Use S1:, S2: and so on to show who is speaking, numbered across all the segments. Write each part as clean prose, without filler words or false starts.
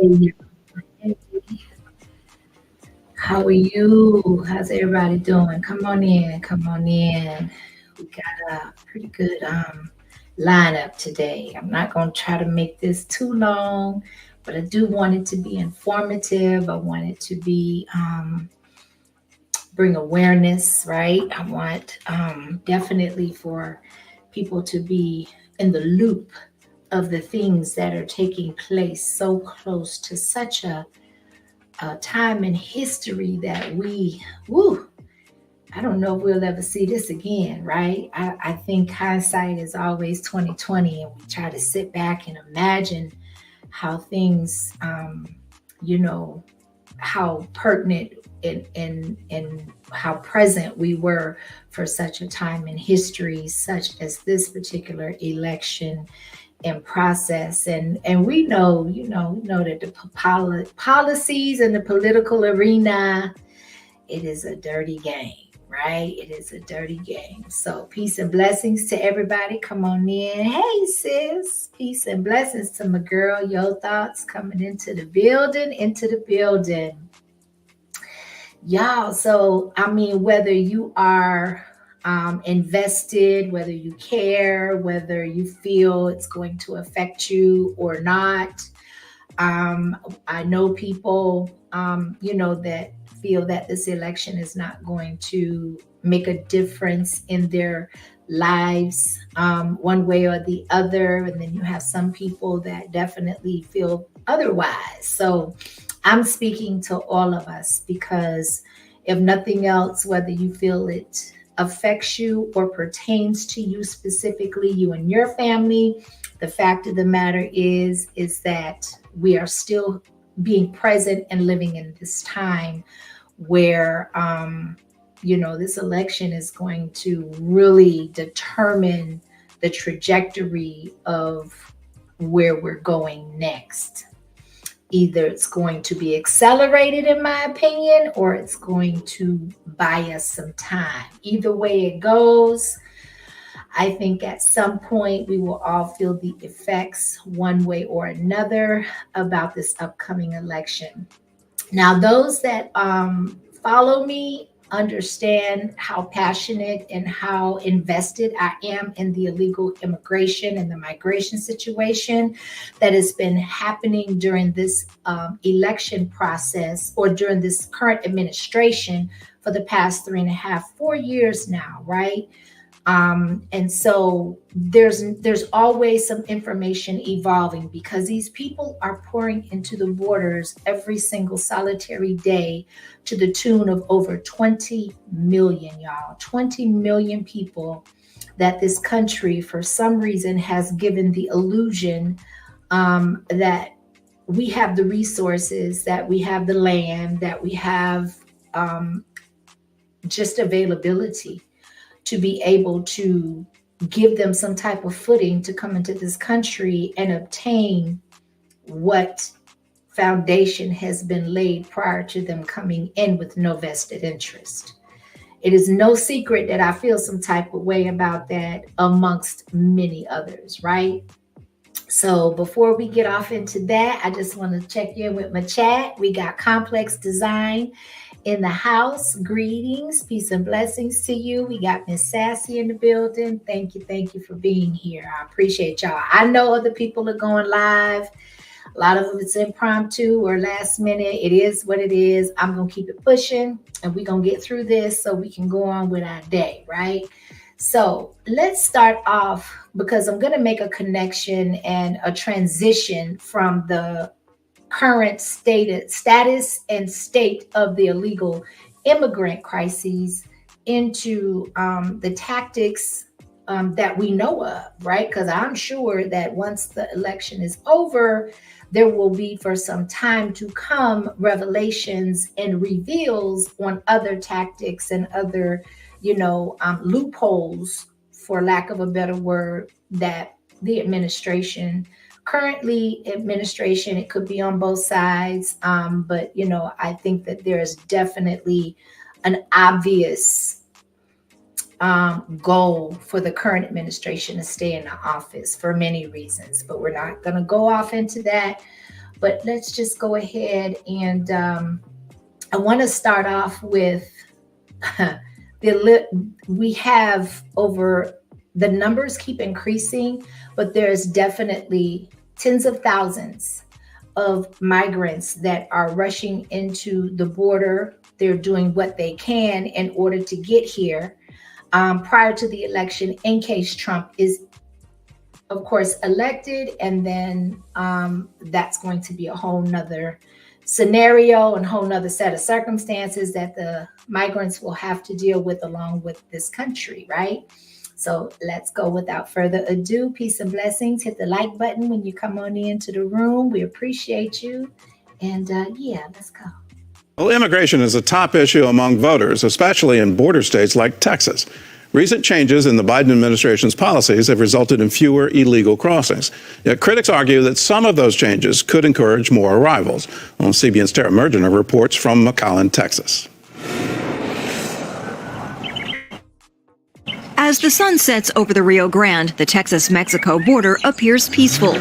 S1: Hey, hey, how are you? How's everybody doing? Come on in, come on in. We got a pretty good lineup today. I'm not going to try to make this too long, but I do want it to be informative. I want it to be bring awareness, right? I want definitely for people to be in the loop of the things that are taking place so close to such a time in history that woo, I don't know if we'll ever see this again, right? I think hindsight is always 2020, and we try to sit back and imagine how things, you know, how pertinent and how present we were for such a time in history, such as this particular election and process. And we know, we know that the policies in the political arena, it is a dirty game, right? It is a dirty game. So peace and blessings to everybody. Come on in. Hey sis, peace and blessings to my girl. Your thoughts coming into the building, into the building. Y'all, so I mean, whether you are invested, whether you care, whether you feel it's going to affect you or not, um, I know people, that feel that this election is not going to make a difference in their lives one way or the other. And then you have some people that definitely feel otherwise. So I'm speaking to all of us because if nothing else, whether you feel it affects you or pertains to you specifically, you and your family, the fact of the matter is that we are still being present and living in this time where this election is going to really determine the trajectory of where we're going next. Either it's going to be accelerated, in my opinion, or it's going to buy us some time. Either way it goes, I think at some point we will all feel the effects one way or another about this upcoming election. Now, those that follow me understand how passionate and how invested I am in the illegal immigration and the migration situation that has been happening during this election process or during this current administration for the past 3.5, 4 years now, right? And so there's always some information evolving because these people are pouring into the borders every single solitary day to the tune of over 20 million, y'all. 20 million people that this country for some reason has given the illusion that we have the resources, that we have the land, that we have um, just availability to be able to give them some type of footing to come into this country and obtain what foundation has been laid prior to them coming in with no vested interest. It is no secret that I feel some type of way about that amongst many others, right? So before we get off into that, I just want to check in with my chat. We got Complex Design in the house. Greetings, peace and blessings to you. We got Miss Sassy in the building. Thank you for being here. I appreciate y'all. I know other people are going live. A lot of it's impromptu or last minute. It is what it is. I'm gonna keep it pushing and we're gonna get through this so we can go on with our day, right? So let's start off because I'm going to make a connection and a transition from the current status and state of the illegal immigrant crises into the tactics that we know of, right? Because I'm sure that once the election is over, there will be for some time to come revelations and reveals on other tactics and other, loopholes, for lack of a better word, that the administration currently administration, it could be on both sides, but I think that there's definitely an obvious goal for the current administration to stay in the office for many reasons, but we're not going to go off into that. But let's just go ahead and I want to start off with we have over the numbers keep increasing, but there's definitely tens of thousands of migrants that are rushing into the border. They're doing what they can in order to get here prior to the election in case Trump is, of course, elected. And then that's going to be a whole nother scenario and whole nother set of circumstances that the migrants will have to deal with along with this country, right? So let's go without further ado. Peace and blessings. Hit the like button when you come on into the room. We appreciate you. And yeah, let's go.
S2: Well, immigration is a top issue among voters, especially in border states like Texas. Recent changes in the Biden administration's policies have resulted in fewer illegal crossings. Yet critics argue that some of those changes could encourage more arrivals. Well, CBN's Tara Mergener reports from McAllen, Texas.
S3: As the sun sets over the Rio Grande, the Texas-Mexico border appears peaceful.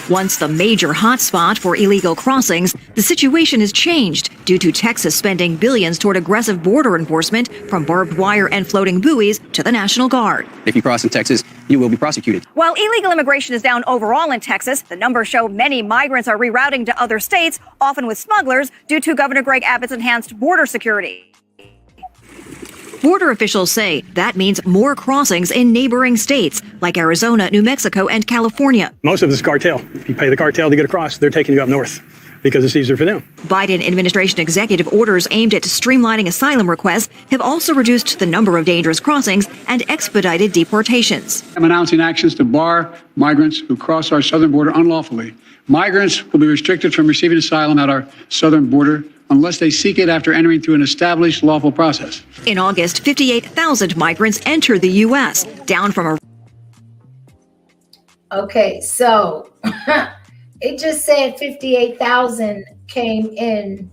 S3: Once the major hotspot for illegal crossings, the situation has changed due to Texas spending billions toward aggressive border enforcement, from barbed wire and floating buoys to the National Guard.
S4: If you cross in Texas, you will be prosecuted.
S5: While illegal immigration is down overall in Texas, the numbers show many migrants are rerouting to other states, often with smugglers, due to Governor Greg Abbott's enhanced border security.
S3: Border officials say that means more crossings in neighboring states like Arizona, New Mexico, and California.
S6: Most of this cartel. If you pay the cartel to get across, they're taking you up north because it's easier for them.
S3: Biden administration executive orders aimed at streamlining asylum requests have also reduced the number of dangerous crossings and expedited deportations.
S7: I'm announcing actions to bar migrants who cross our southern border unlawfully. Migrants will be restricted from receiving asylum at our southern border unless they seek it after entering through an established lawful process.
S3: In August, 58,000 migrants entered the U.S., down from a...
S1: Okay, so it just said 58,000 came in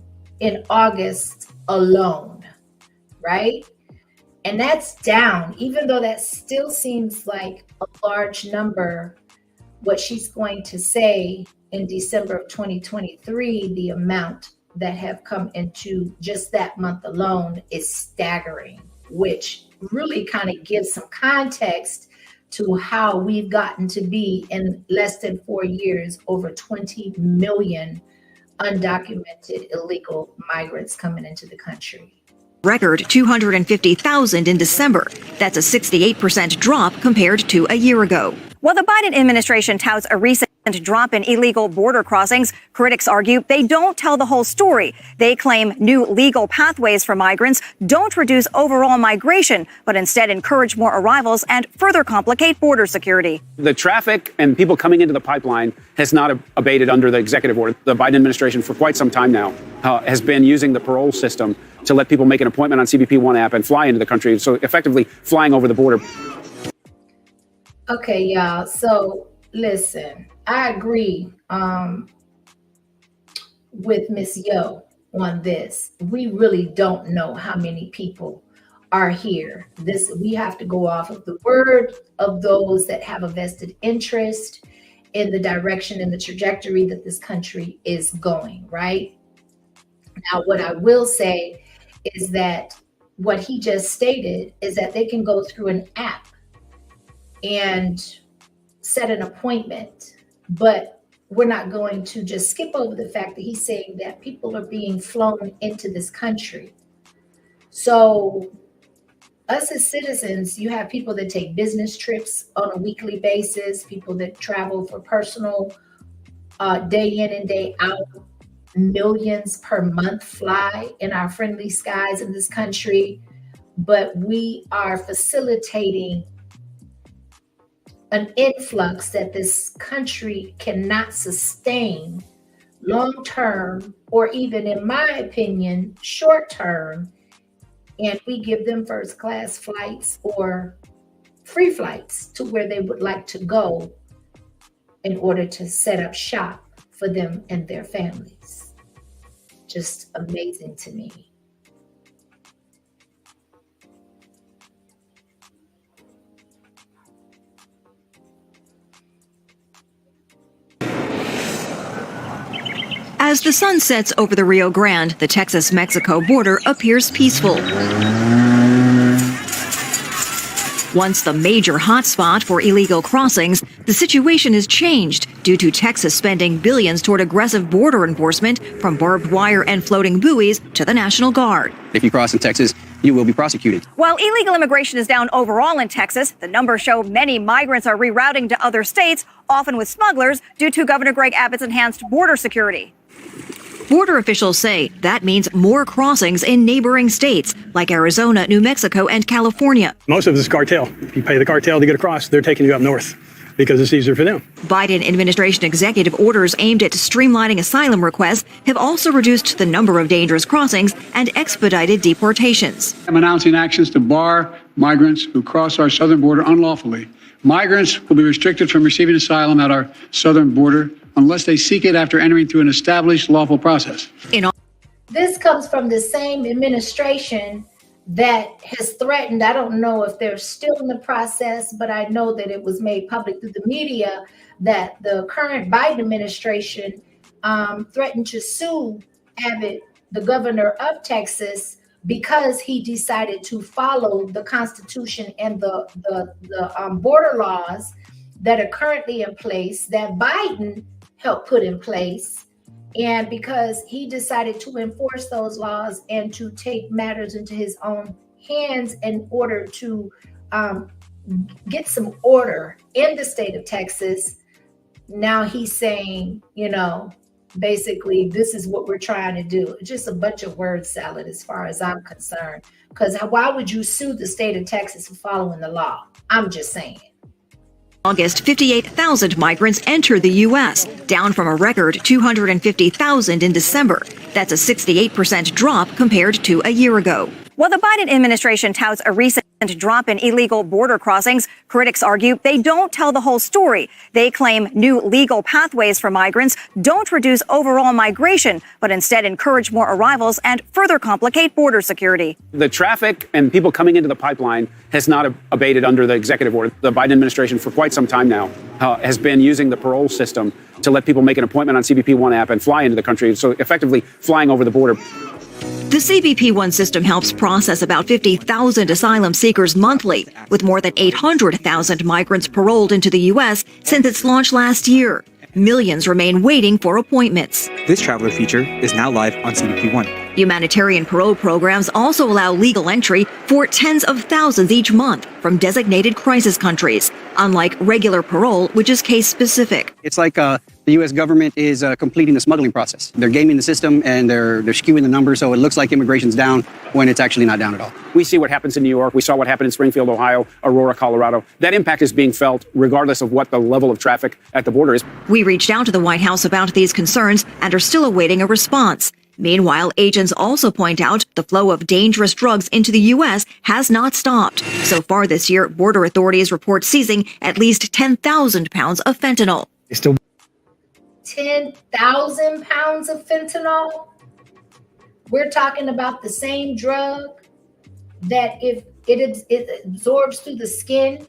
S1: August alone, right? And that's down, even though that still seems like a large number. What she's going to say in December of 2023, the amount that have come into just that month alone is staggering, which really kind of gives some context to how we've gotten to be in less than 4 years, over 20 million undocumented illegal migrants coming into the country.
S3: Record 250,000 in December. That's a 68% drop compared to a year ago.
S5: While the Biden administration touts a recent drop in illegal border crossings, critics argue they don't tell the whole story. They claim new legal pathways for migrants don't reduce overall migration, but instead encourage more arrivals and further complicate border security.
S4: The traffic and people coming into the pipeline has not abated under the executive order. The Biden administration, for quite some time now, has been using the parole system to let people make an appointment on CBP One app and fly into the country, so effectively flying over the border.
S1: Okay, y'all. So listen, I agree with Miss Yo on this. We really don't know how many people are here. We have to go off of the word of those that have a vested interest in the direction and the trajectory that this country is going, right? Now, what I will say is that what he just stated is that they can go through an app and set an appointment, but we're not going to just skip over the fact that he's saying that people are being flown into this country. So us as citizens, you have people that take business trips on a weekly basis, people that travel for personal day in and day out. Millions per month fly in our friendly skies in this country, but we are facilitating an influx that this country cannot sustain long term, or even, in my opinion, short term. And we give them first class flights or free flights to where they would like to go in order to set up shop for them and their families. Just amazing to me.
S3: As the sun sets over the Rio Grande, the Texas-Mexico border appears peaceful. Once the major hotspot for illegal crossings, the situation has changed due to Texas spending billions toward aggressive border enforcement, from barbed wire and floating buoys to the National Guard.
S8: If you cross in Texas, you will be prosecuted.
S5: While illegal immigration is down overall in Texas, the numbers show many migrants are rerouting to other states, often with smugglers, due to Governor Greg Abbott's enhanced border security.
S3: Border officials say that means more crossings in neighboring states like Arizona, New Mexico, and California.
S6: Most of this is cartel. If you pay the cartel to get across, they're taking you up north because it's easier for them.
S3: Biden administration executive orders aimed at streamlining asylum requests have also reduced the number of dangerous crossings and expedited deportations.
S7: I'm announcing actions to bar migrants who cross our southern border unlawfully. Migrants will be restricted from receiving asylum at our southern border unless they seek it after entering through an established lawful process.
S1: This comes from the same administration that has threatened, I don't know if they're still in the process, but I know that it was made public through the media that the current Biden administration threatened to sue Abbott, the governor of Texas, because he decided to follow the Constitution and the border laws that are currently in place that Biden helped put in place. And because he decided to enforce those laws and to take matters into his own hands in order to get some order in the state of Texas, now he's saying, basically, this is what we're trying to do. It's just a bunch of word salad as far as I'm concerned. Because why would you sue the state of Texas for following the law? I'm just saying.
S3: August, 58,000 migrants entered the U.S., down from a record 250,000 in December. That's a 68% drop compared to a year ago.
S5: While the Biden administration touts a recent drop in illegal border crossings, critics argue they don't tell the whole story. They claim new legal pathways for migrants don't reduce overall migration, but instead encourage more arrivals and further complicate border security.
S4: The traffic and people coming into the pipeline has not abated under the executive order. The Biden administration for quite some time now has been using the parole system to let people make an appointment on CBP One app and fly into the country, so effectively flying over the border.
S3: The CBP One system helps process about 50,000 asylum seekers monthly, with more than 800,000 migrants paroled into the U.S. since its launch last year. Millions remain waiting for appointments.
S9: This traveler feature is now live on CBP One.
S3: Humanitarian parole programs also allow legal entry for tens of thousands each month from designated crisis countries, unlike regular parole, which is case-specific.
S8: It's like the U.S. government is completing the smuggling process. They're gaming the system and they're skewing the numbers, so it looks like immigration's down when it's actually not down at all.
S4: We see what happens in New York. We saw what happened in Springfield, Ohio, Aurora, Colorado. That impact is being felt regardless of what the level of traffic at the border is.
S3: We reached out to the White House about these concerns and are still awaiting a response. Meanwhile, agents also point out the flow of dangerous drugs into the U.S. has not stopped. So far this year, border authorities report seizing at least 10,000 pounds of fentanyl.
S1: 10,000 pounds of fentanyl? We're talking about the same drug that if it absorbs through the skin,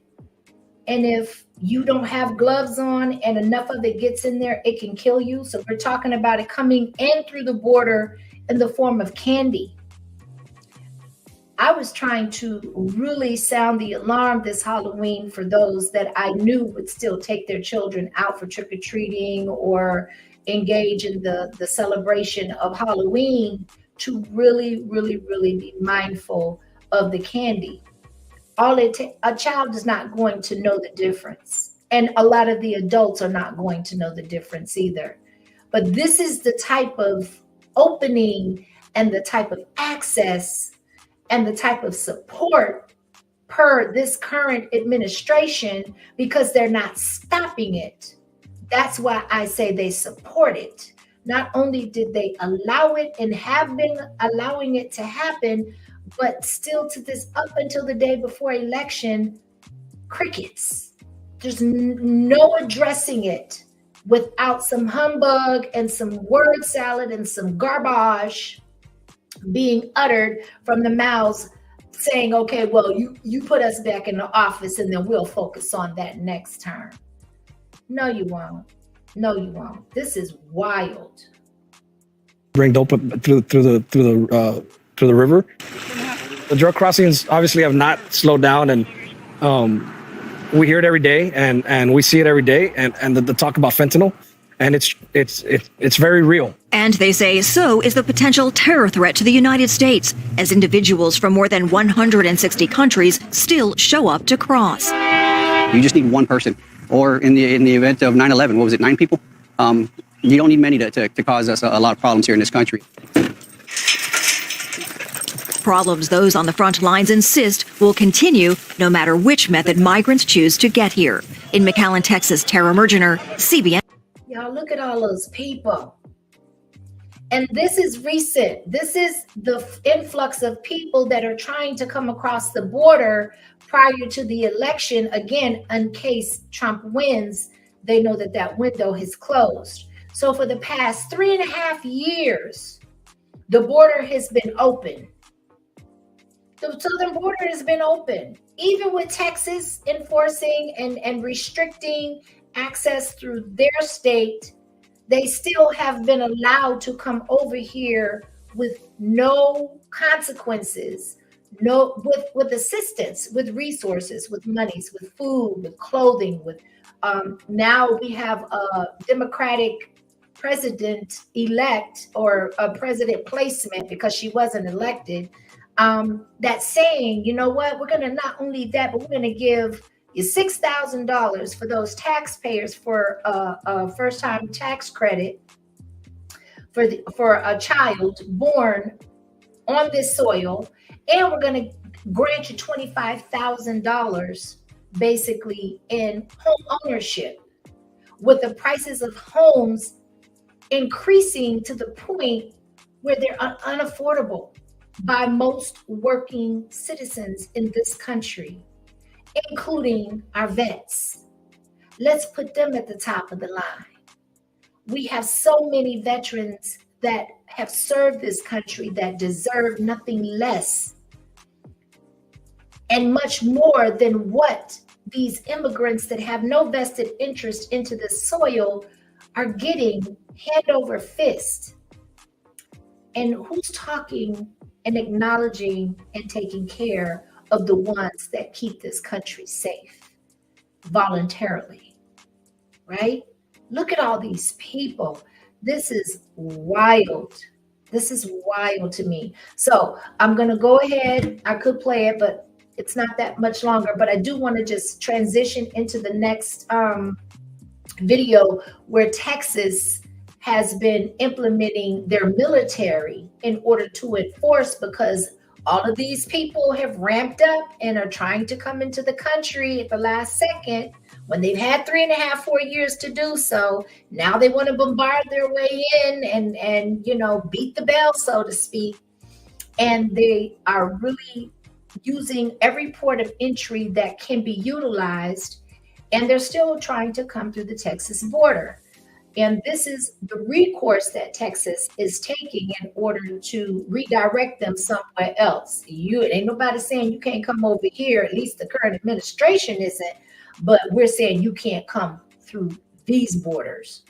S1: and if you don't have gloves on and enough of it gets in there, it can kill you. So we're talking about it coming in through the border in the form of candy. I was trying to really sound the alarm this Halloween for those that I knew would still take their children out for trick-or-treating or engage in the celebration of Halloween, to really, really, really be mindful of the candy. A child is not going to know the difference. And a lot of the adults are not going to know the difference either. But this is the type of opening and the type of access and the type of support per this current administration, because they're not stopping it. That's why I say they support it. Not only did they allow it and have been allowing it to happen, but still to this, up until the day before election, crickets. There's no addressing it without some humbug and some word salad and some garbage being uttered from the mouths saying, okay, well, you put us back in the office and then we'll focus on that next term. No, you won't. No, you won't. This is wild.
S6: bring dope through the river. The drug crossings obviously have not slowed down, and we hear it every day, and we see it every day, and the talk about fentanyl, and it's very real.
S3: And they say so is the potential terror threat to the United States, as individuals from more than 160 countries still show up to cross.
S8: You just need one person, or in the event of 9/11, what was it, 9 people? You don't need many to cause us a lot of problems here in this country.
S3: Problems those on the front lines insist will continue no matter which method migrants choose to get here. In McAllen, Texas, Tara Mergener, CBN.
S1: Y'all, look at all those people. And this is recent. This is the influx of people that are trying to come across the border prior to the election. Again, in case Trump wins, they know that that window has closed. So for the past 3.5 years, the border has been open. The southern border has been open, even with Texas enforcing and restricting access through their state. They still have been allowed to come over here with no consequences, with assistance, with resources, with monies, with food, with clothing, with now we have a Democratic president-elect or a president placement because she wasn't elected. That's saying, you know what, we're going to not only that, but we're going to give you $6,000 for those taxpayers for a first-time tax credit for a child born on this soil, and we're going to grant you $25,000 basically in home ownership, with the prices of homes increasing to the point where they're unaffordable by most working citizens in this country, including our vets. Let's put them at the top of the line. We have so many veterans that have served this country that deserve nothing less and much more than what these immigrants that have no vested interest into the soil are getting hand over fist. And who's talking and acknowledging and taking care of the ones that keep this country safe voluntarily, right? Look at all these people. This is wild. This is wild to me. So I'm going to go ahead. I could play it, but it's not that much longer. But I do want to just transition into the next video where Texas has been implementing their military in order to enforce, because all of these people have ramped up and are trying to come into the country at the last second when they've had 3.5, 4 years to do so. Now they want to bombard their way in and you know, beat the bell, so to speak. And they are really using every port of entry that can be utilized. And they're still trying to come through the Texas border. And this is the recourse that Texas is taking in order to redirect them somewhere else. Ain't nobody saying you can't come over here, at least the current administration isn't, but we're saying you can't come through these borders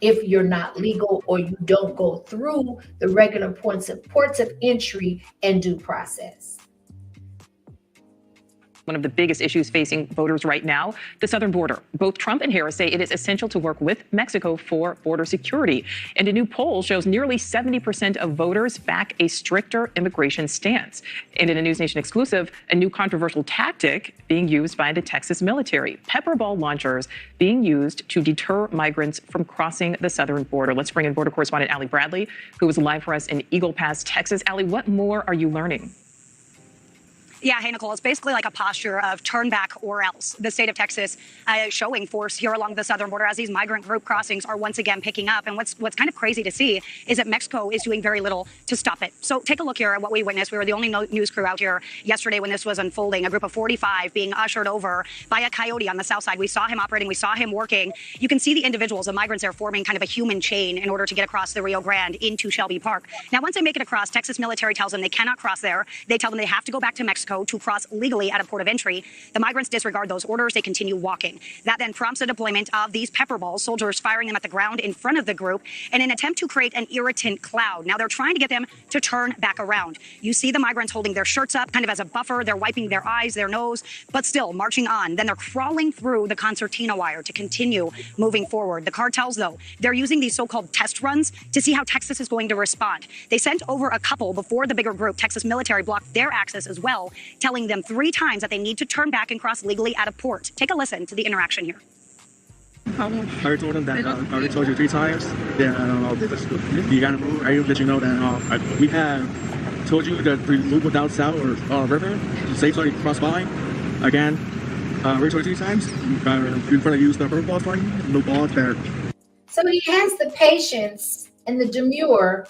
S1: if you're not legal or you don't go through the regular ports of entry and due process.
S10: One of the biggest issues facing voters right now, the southern border. Both Trump and Harris say it is essential to work with Mexico for border security. And a new poll shows nearly 70% of voters back a stricter immigration stance. And in a News Nation exclusive, a new controversial tactic being used by the Texas military, pepper ball launchers being used to deter migrants from crossing the southern border. Let's bring in border correspondent Ali Bradley, who is live for us in Eagle Pass, Texas. Ali, what more are you learning?
S11: Yeah, hey, Nicole, it's basically like a posture of turn back or else. The state of Texas showing force here along the southern border as these migrant group crossings are once again picking up. And what's kind of crazy to see is that Mexico is doing very little to stop it. So take a look here at what we witnessed. We were the only news crew out here yesterday when this was unfolding. A group of 45 being ushered over by a coyote on the south side. We saw him operating. We saw him working. You can see the individuals, the migrants there forming kind of a human chain in order to get across the Rio Grande into Shelby Park. Now, once they make it across, Texas military tells them they cannot cross there. They tell them they have to go back to Mexico. Mexico to cross legally at a port of entry. The migrants disregard those orders. They continue walking. That then prompts the deployment of these pepper balls, soldiers firing them at the ground in front of the group in an attempt to create an irritant cloud. Now they're trying to get them to turn back around. You see the migrants holding their shirts up kind of as a buffer. They're wiping their eyes, their nose, but still marching on. Then they're crawling through the concertina wire to continue moving forward. The cartels, though, they're using these so-called test runs to see how Texas is going to respond. They sent over a couple before the bigger group. Texas military blocked their access as well, telling them 3 times that they need to turn back and cross legally at a port. Take a listen to the interaction here.
S12: I already told them that I already told you 3 times that you gotta move. I let you know that we have told you that we move down south or river to safely cross by. Again, we told you 3 times. We're going to use the purple ball for you. No balls there.
S1: So he has the patience and the demure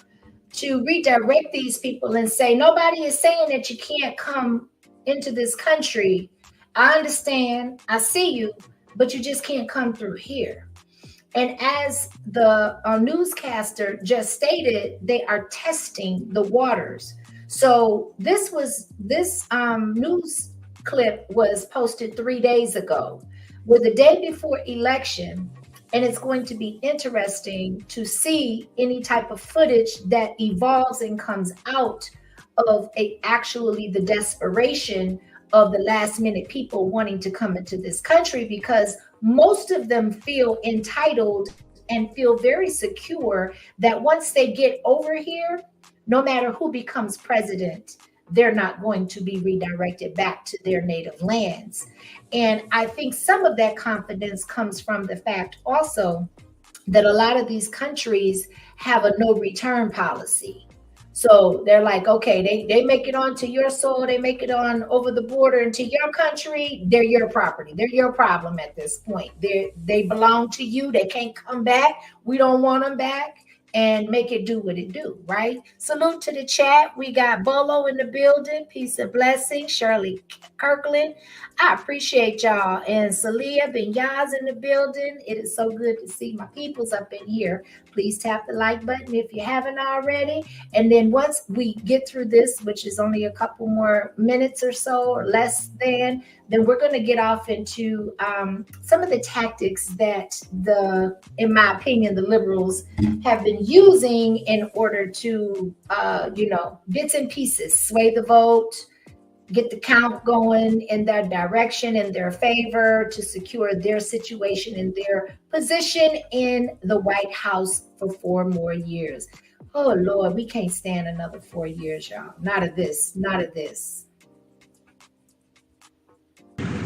S1: to redirect these people and say, nobody is saying that you can't come into this country. I understand. I see you, but you just can't come through here. And as the newscaster just stated, they are testing the waters. So this news clip was posted 3 days ago. We're the day before election, and it's going to be interesting to see any type of footage that evolves and comes out of actually the desperation of the last minute people wanting to come into this country, because most of them feel entitled and feel very secure that once they get over here, no matter who becomes president, they're not going to be redirected back to their native lands. And I think some of that confidence comes from the fact also that a lot of these countries have a no return policy. So they're like, okay, they make it onto your soil, they make it on over the border into your country, they're your property, they're your problem at this point. They belong to you, they can't come back, we don't want them back, and make it do what it do, right? Salute to the chat. We got Bolo in the building. Peace and blessing. Shirley Kirkland. I appreciate y'all. And Salia Benyaz in the building. It is so good to see my peoples up in here. Please tap the like button if you haven't already. And then once we get through this, which is only a couple more minutes or so or less than, then we're going to get off into some of the tactics that in my opinion, the liberals have been using in order to, bits and pieces, sway the vote, get the count going in their direction, in their favor, to secure their situation and their position in the White House for 4 more years. Oh, Lord, we can't stand another 4 years, y'all. Not of this.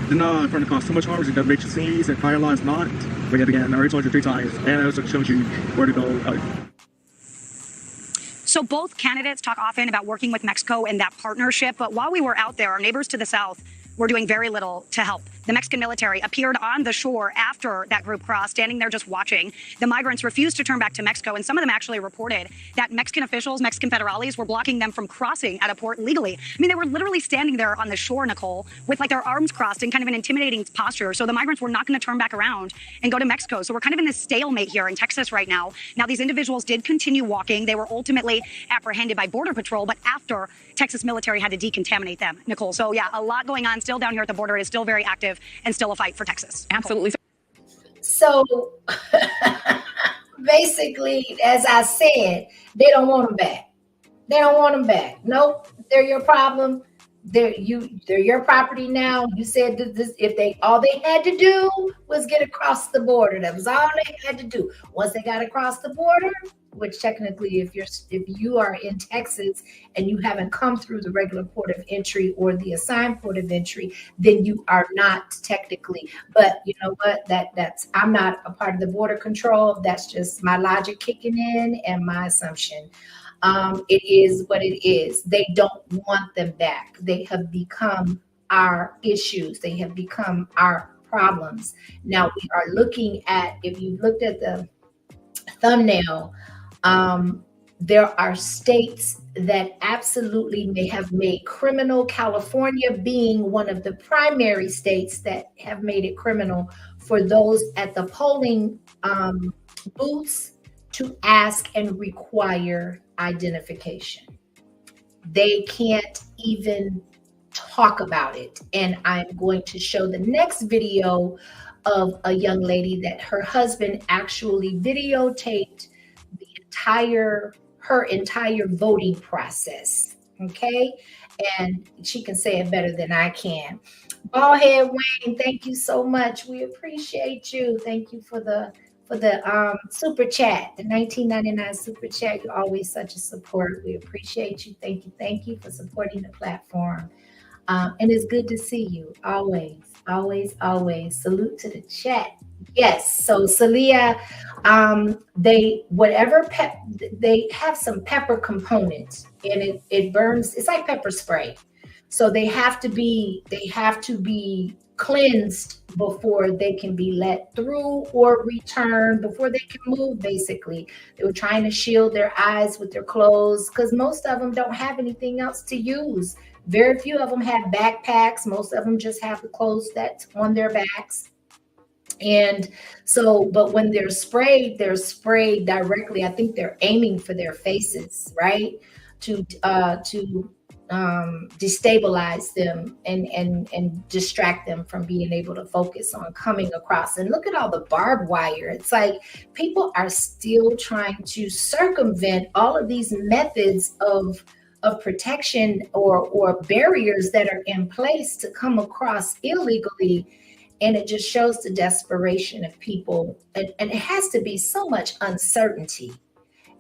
S12: Then in front of cost so much harm, that makes you sneeze and fire lines not. But yet again, I already told you 3 times, and I also showed you where to go.
S11: So both candidates talk often about working with Mexico and that partnership. But while we were out there, our neighbors to the south were doing very little to help. The Mexican military appeared on the shore after that group crossed, standing there just watching. The migrants refused to turn back to Mexico, and some of them actually reported that Mexican officials, Mexican federales, were blocking them from crossing at a port legally. I mean, they were literally standing there on the shore, Nicole, with like their arms crossed in kind of an intimidating posture. So the migrants were not going to turn back around and go to Mexico. So we're kind of in this stalemate here in Texas right now. Now, these individuals did continue walking. They were ultimately apprehended by Border Patrol, but after Texas military had to decontaminate them, Nicole. So yeah, a lot going on still down here at the border. It is still very active and still a fight for Texas.
S10: Absolutely.
S1: So basically, as I said, they don't want them back. They don't want them back. Nope, they're your problem. They're your property now. You said that if all they had to do was get across the border. That was all they had to do. Once they got across the border, which technically if you are in Texas and you haven't come through the regular port of entry or the assigned port of entry, then you are not technically. But you know what? I'm not a part of the border control. That's just my logic kicking in and my assumption. It is what it is. They don't want them back. They have become our issues. They have become our problems. Now we are looking at, if you looked at the thumbnail, there are states that absolutely may have made criminal, California being one of the primary states that have made it criminal for those at the polling booths to ask and require identification. They can't even talk about it. And I'm going to show the next video of a young lady that her husband actually videotaped her entire voting process. Okay. And she can say it better than I can. Ballhead Wayne, thank you so much. We appreciate you. Thank you for the super chat, the 1999 super chat. You're always such a support. We appreciate you. Thank you for supporting the platform. And it's good to see you always. Salute to the chat. Yes. So Celia, they have some pepper components, and it burns. It's like pepper spray. So they have to be cleansed before they can be let through or returned, before they can move. Basically, they were trying to shield their eyes with their clothes because most of them don't have anything else to use. Very few of them have backpacks. Most of them just have the clothes that's on their backs. And so, but when they're sprayed directly. I think they're aiming for their faces, right? To destabilize them and distract them from being able to focus on coming across. And look at all the barbed wire. It's like people are still trying to circumvent all of these methods of protection or barriers that are in place to come across illegally. And it just shows the desperation of people. And it has to be so much uncertainty.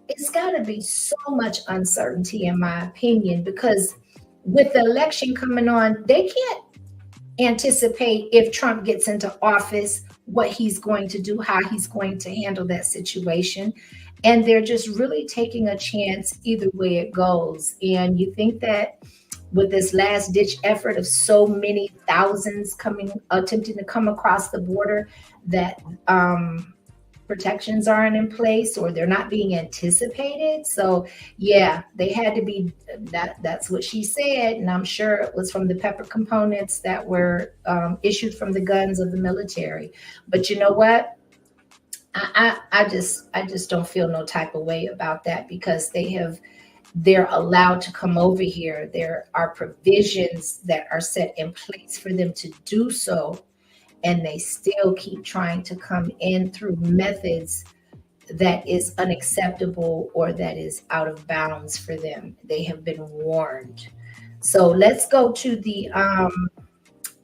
S1: It's got to be so much uncertainty, in my opinion, because with the election coming on, they can't anticipate if Trump gets into office, what he's going to do, how he's going to handle that situation. And they're just really taking a chance either way it goes. And you think that with this last ditch effort of so many thousands attempting to come across the border, that protections aren't in place or they're not being anticipated. So yeah, they had to be, that's what she said. And I'm sure it was from the pepper components that were issued from the guns of the military. But you know what? I just don't feel no type of way about that, because they're allowed to come over here. There are provisions that are set in place for them to do so. And they still keep trying to come in through methods that is unacceptable or that is out of bounds for them. They have been warned. So let's go to the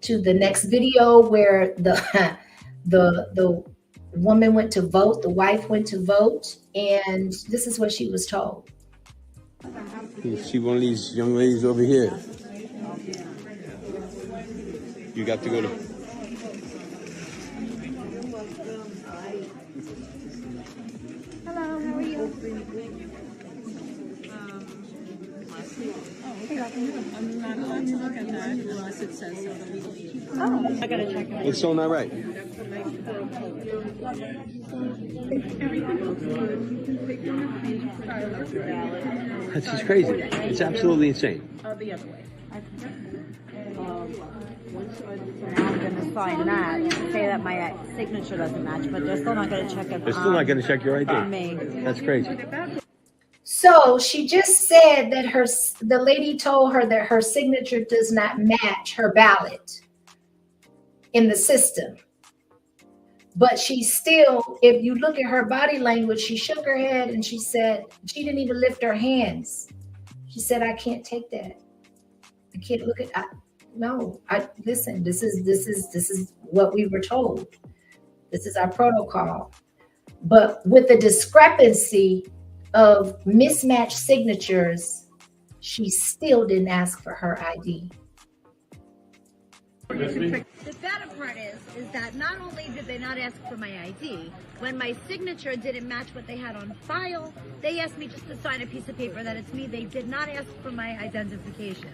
S1: next video where the woman went to vote, the wife went to vote, and this is what she was told.
S13: She one of these young ladies over here. You got to go to.
S14: Hello, how are you? I'm not allowed to look at that unless it says so. Oh, I gotta check it.
S13: It's so not right. That's just crazy. It's absolutely insane.
S14: The other way.
S15: Now I'm going to sign that, say that my signature doesn't match, but they're still not going to check it.
S13: They're still not going to check your ID.
S15: Me.
S13: That's crazy.
S1: So she just said that the lady told her that her signature does not match her ballot in the system. But she still, if you look at her body language, she shook her head and she said, she didn't even lift her hands. She said, I can't take that. I can't look at, listen, this is what we were told. This is our protocol. But with the discrepancy of mismatched signatures, she still didn't ask for her ID.
S15: The better part is that not only did they not ask for my ID, when my signature didn't match what they had on file, they asked me just to sign a piece of paper that it's me. They did not ask for my identification.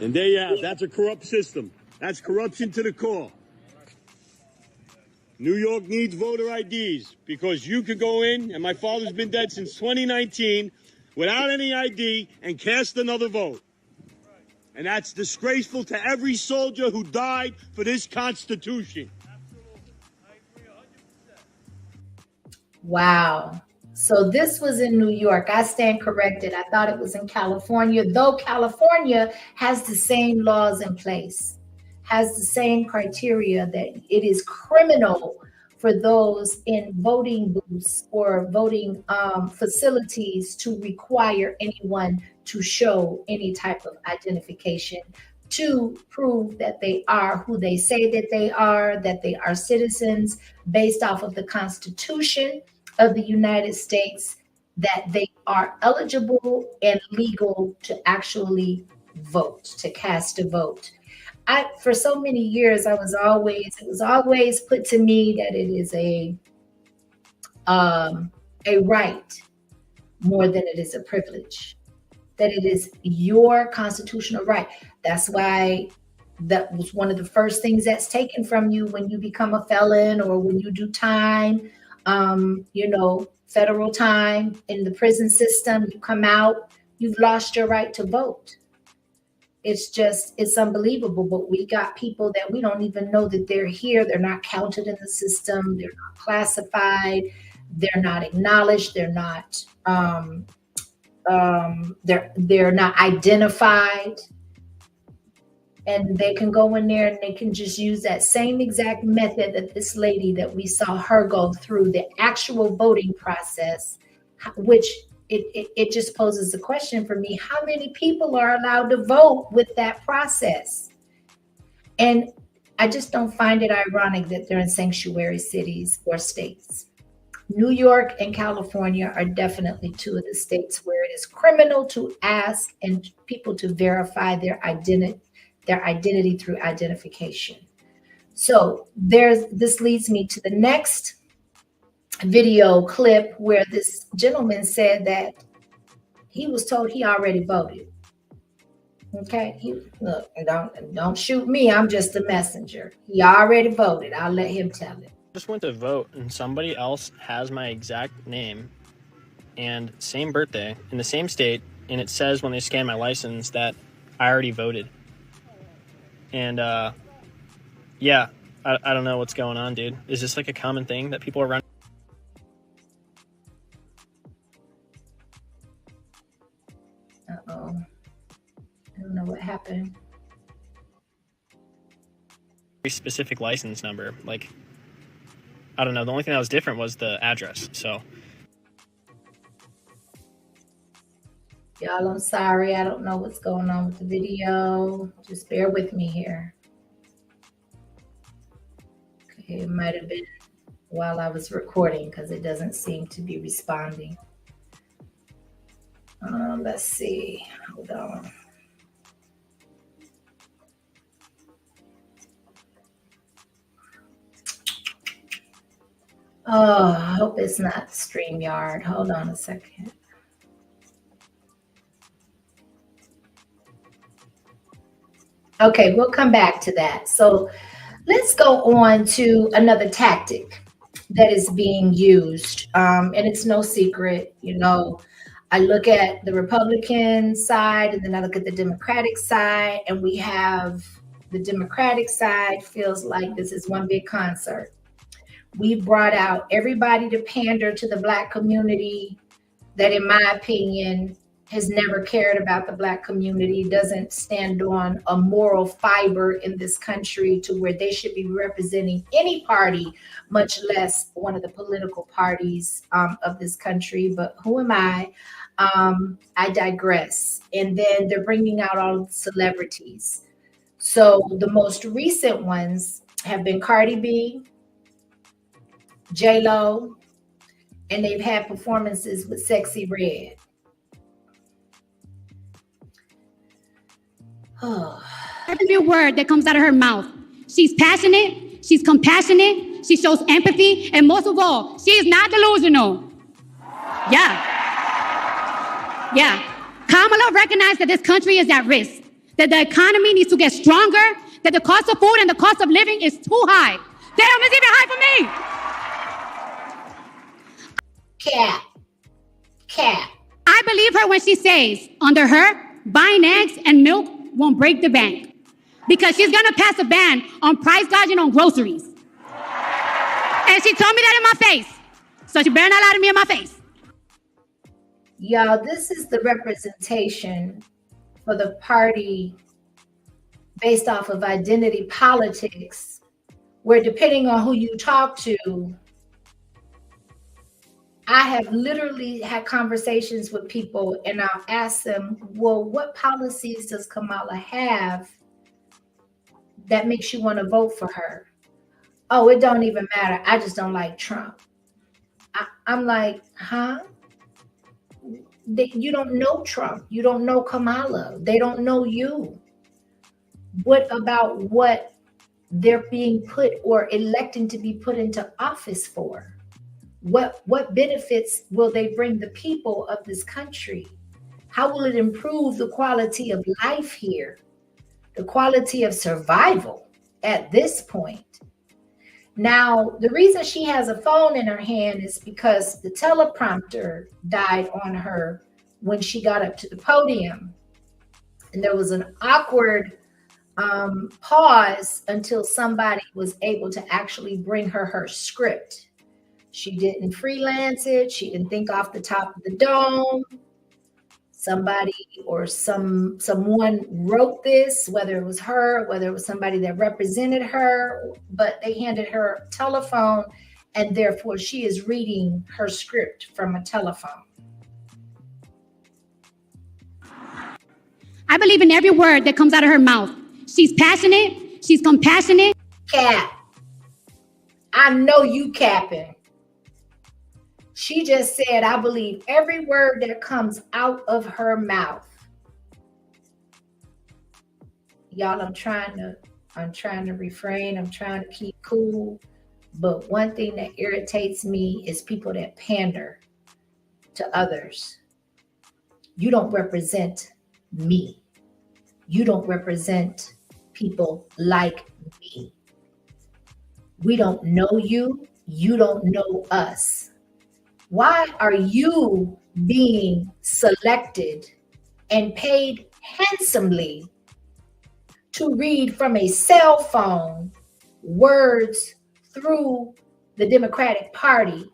S16: And there you have, that's a corrupt system. That's corruption to the core. New York needs voter IDs because you could go in, and my father's been dead since 2019, without any ID and cast another vote. And that's disgraceful to every soldier who died for this Constitution.
S1: Wow. So this was in New York. I stand corrected. I thought it was in California, though California has the same laws in place, has the same criteria that it is criminal for those in voting booths or voting facilities to require anyone to show any type of identification to prove that they are who they say that they are citizens based off of the Constitution of the United States, that they are eligible and legal to actually vote, to cast a vote. For so many years, it was always put to me that it is a right more than it is a privilege, that it is your constitutional right. That's why that was one of the first things that's taken from you when you become a felon or when you do time, federal time in the prison system. You come out, you've lost your right to vote. It's unbelievable. But we got people that we don't even know that they're here. They're not counted in the system. They're not classified. They're not acknowledged. They're not they're not identified. And they can go in there and they can just use that same exact method that this lady that we saw her go through, the actual voting process, which it just poses a question for me. How many people are allowed to vote with that process? And I just don't find it ironic that they're in sanctuary cities or states. New York and California are definitely two of the states where it is criminal to ask and people to verify their identity through identification. So this leads me to the next video clip where this gentleman said that he was told he already voted. Okay, look, don't shoot me. I'm just a messenger. He already voted. I'll let him tell it.
S17: Just went to vote and somebody else has my exact name and same birthday in the same state, and it says when they scan my license that I already voted. And yeah, I don't know what's going on, dude. Is this like a common thing that people are running?
S1: Uh-oh. I don't know what happened.
S17: Very specific license number. Like, I don't know. The only thing that was different was the address. So.
S1: Y'all, I'm sorry. I don't know what's going on with the video. Just bear with me here. Okay, it might have been while I was recording because it doesn't seem to be responding. Let's see. Hold on. Oh, I hope it's not StreamYard. Hold on a second. Okay, we'll come back to that. So let's go on to another tactic that is being used. And it's no secret, I look at the Republican side and then I look at the Democratic side, and we have the Democratic side feels like this is one big concert. We brought out everybody to pander to the Black community that, in my opinion, has never cared about the Black community, doesn't stand on a moral fiber in this country to where they should be representing any party, much less one of the political parties of this country. But who am I? I digress. And then they're bringing out all the celebrities. So the most recent ones have been Cardi B, J-Lo, and they've had performances with Sexy Red.
S18: Every word that comes out of her mouth. She's passionate, she's compassionate, she shows empathy, and most of all, she is not delusional. Yeah. Kamala recognized that this country is at risk, that the economy needs to get stronger, that the cost of food and the cost of living is too high. Damn, it's even high for me.
S1: Cap.
S18: I believe her when she says, under her, buying eggs and milk won't break the bank, because she's gonna pass a ban on price gouging on groceries. And she told me that in my face. So she better not lie to me in my face.
S1: Y'all, this is the representation for the party based off of identity politics, where depending on who you talk to, I have literally had conversations with people and I'll ask them, well, what policies does Kamala have that makes you want to vote for her? Oh, it don't even matter. I just don't like Trump. I'm like, huh? You don't know Trump. You don't know Kamala. They don't know you. What about what they're being put or electing to be put into office for? What benefits will they bring the people of this country? How will it improve the quality of life here? The quality of survival at this point? Now, the reason she has a phone in her hand is because the teleprompter died on her when she got up to the podium. And there was an awkward pause until somebody was able to actually bring her script. She didn't freelance it. She didn't think off the top of the dome. Somebody or someone wrote this, whether it was her, whether it was somebody that represented her, but they handed her a telephone, and therefore she is reading her script from a telephone.
S18: I believe in every word that comes out of her mouth. She's passionate. She's compassionate.
S1: Cap. I know you capping. She just said, I believe every word that comes out of her mouth. Y'all, I'm trying to refrain. I'm trying to keep cool. But one thing that irritates me is people that pander to others. You don't represent me. You don't represent people like me. We don't know you. You don't know us. Why are you being selected and paid handsomely to read from a cell phone words through the Democratic Party,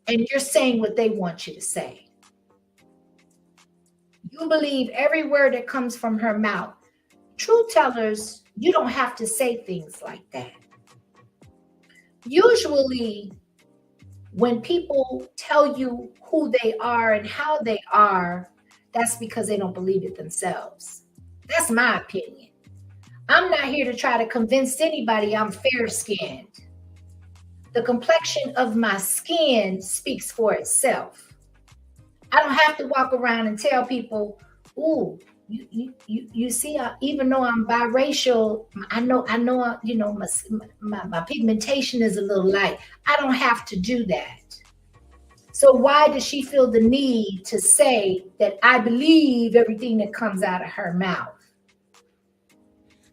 S1: and you're saying what they want you to say? You believe every word that comes from her mouth. Truth tellers, you don't have to say things like that. Usually, when people tell you who they are and how they are, that's because they don't believe it themselves. That's my opinion. I'm not here to try to convince anybody I'm fair-skinned. The complexion of my skin speaks for itself. I don't have to walk around and tell people, ooh, you see, even though I'm biracial, I know, you know, my pigmentation is a little light. I don't have to do that. So why does she feel the need to say that I believe everything that comes out of her mouth?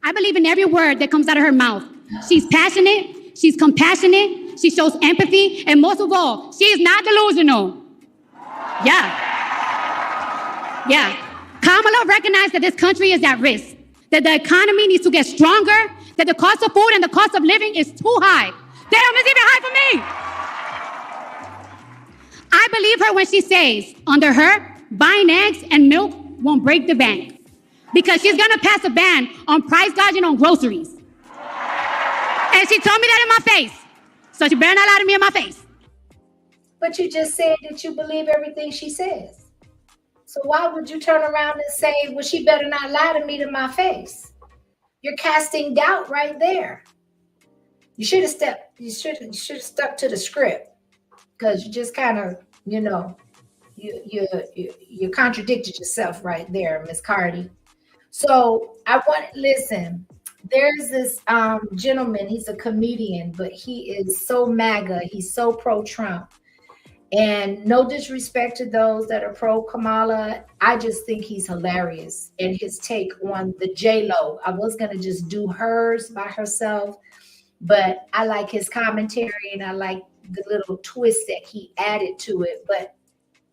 S18: I believe in every word that comes out of her mouth. She's passionate. She's compassionate. She shows empathy. And most of all, she is not delusional. Yeah. Kamala recognized that this country is at risk, that the economy needs to get stronger, that the cost of food and the cost of living is too high. Damn, it's even high for me. I believe her when she says, under her, buying eggs and milk won't break the bank, because she's going to pass a ban on price gouging on groceries. And she told me that in my face. So she better not lie to me in my face.
S1: But you just said that you believe everything she says. So why would you turn around and say, well, she better not lie to me to my face? You're casting doubt right there. You should have stuck to the script, because you just kind of, you know, you contradicted yourself right there, Miss Cardi. So listen, there's this gentleman, he's a comedian, but he is so MAGA, he's so pro-Trump. And no disrespect to those that are pro-Kamala, I just think he's hilarious. And his take on the J-Lo, I was going to just do hers by herself, but I like his commentary and I like the little twist that he added to it. But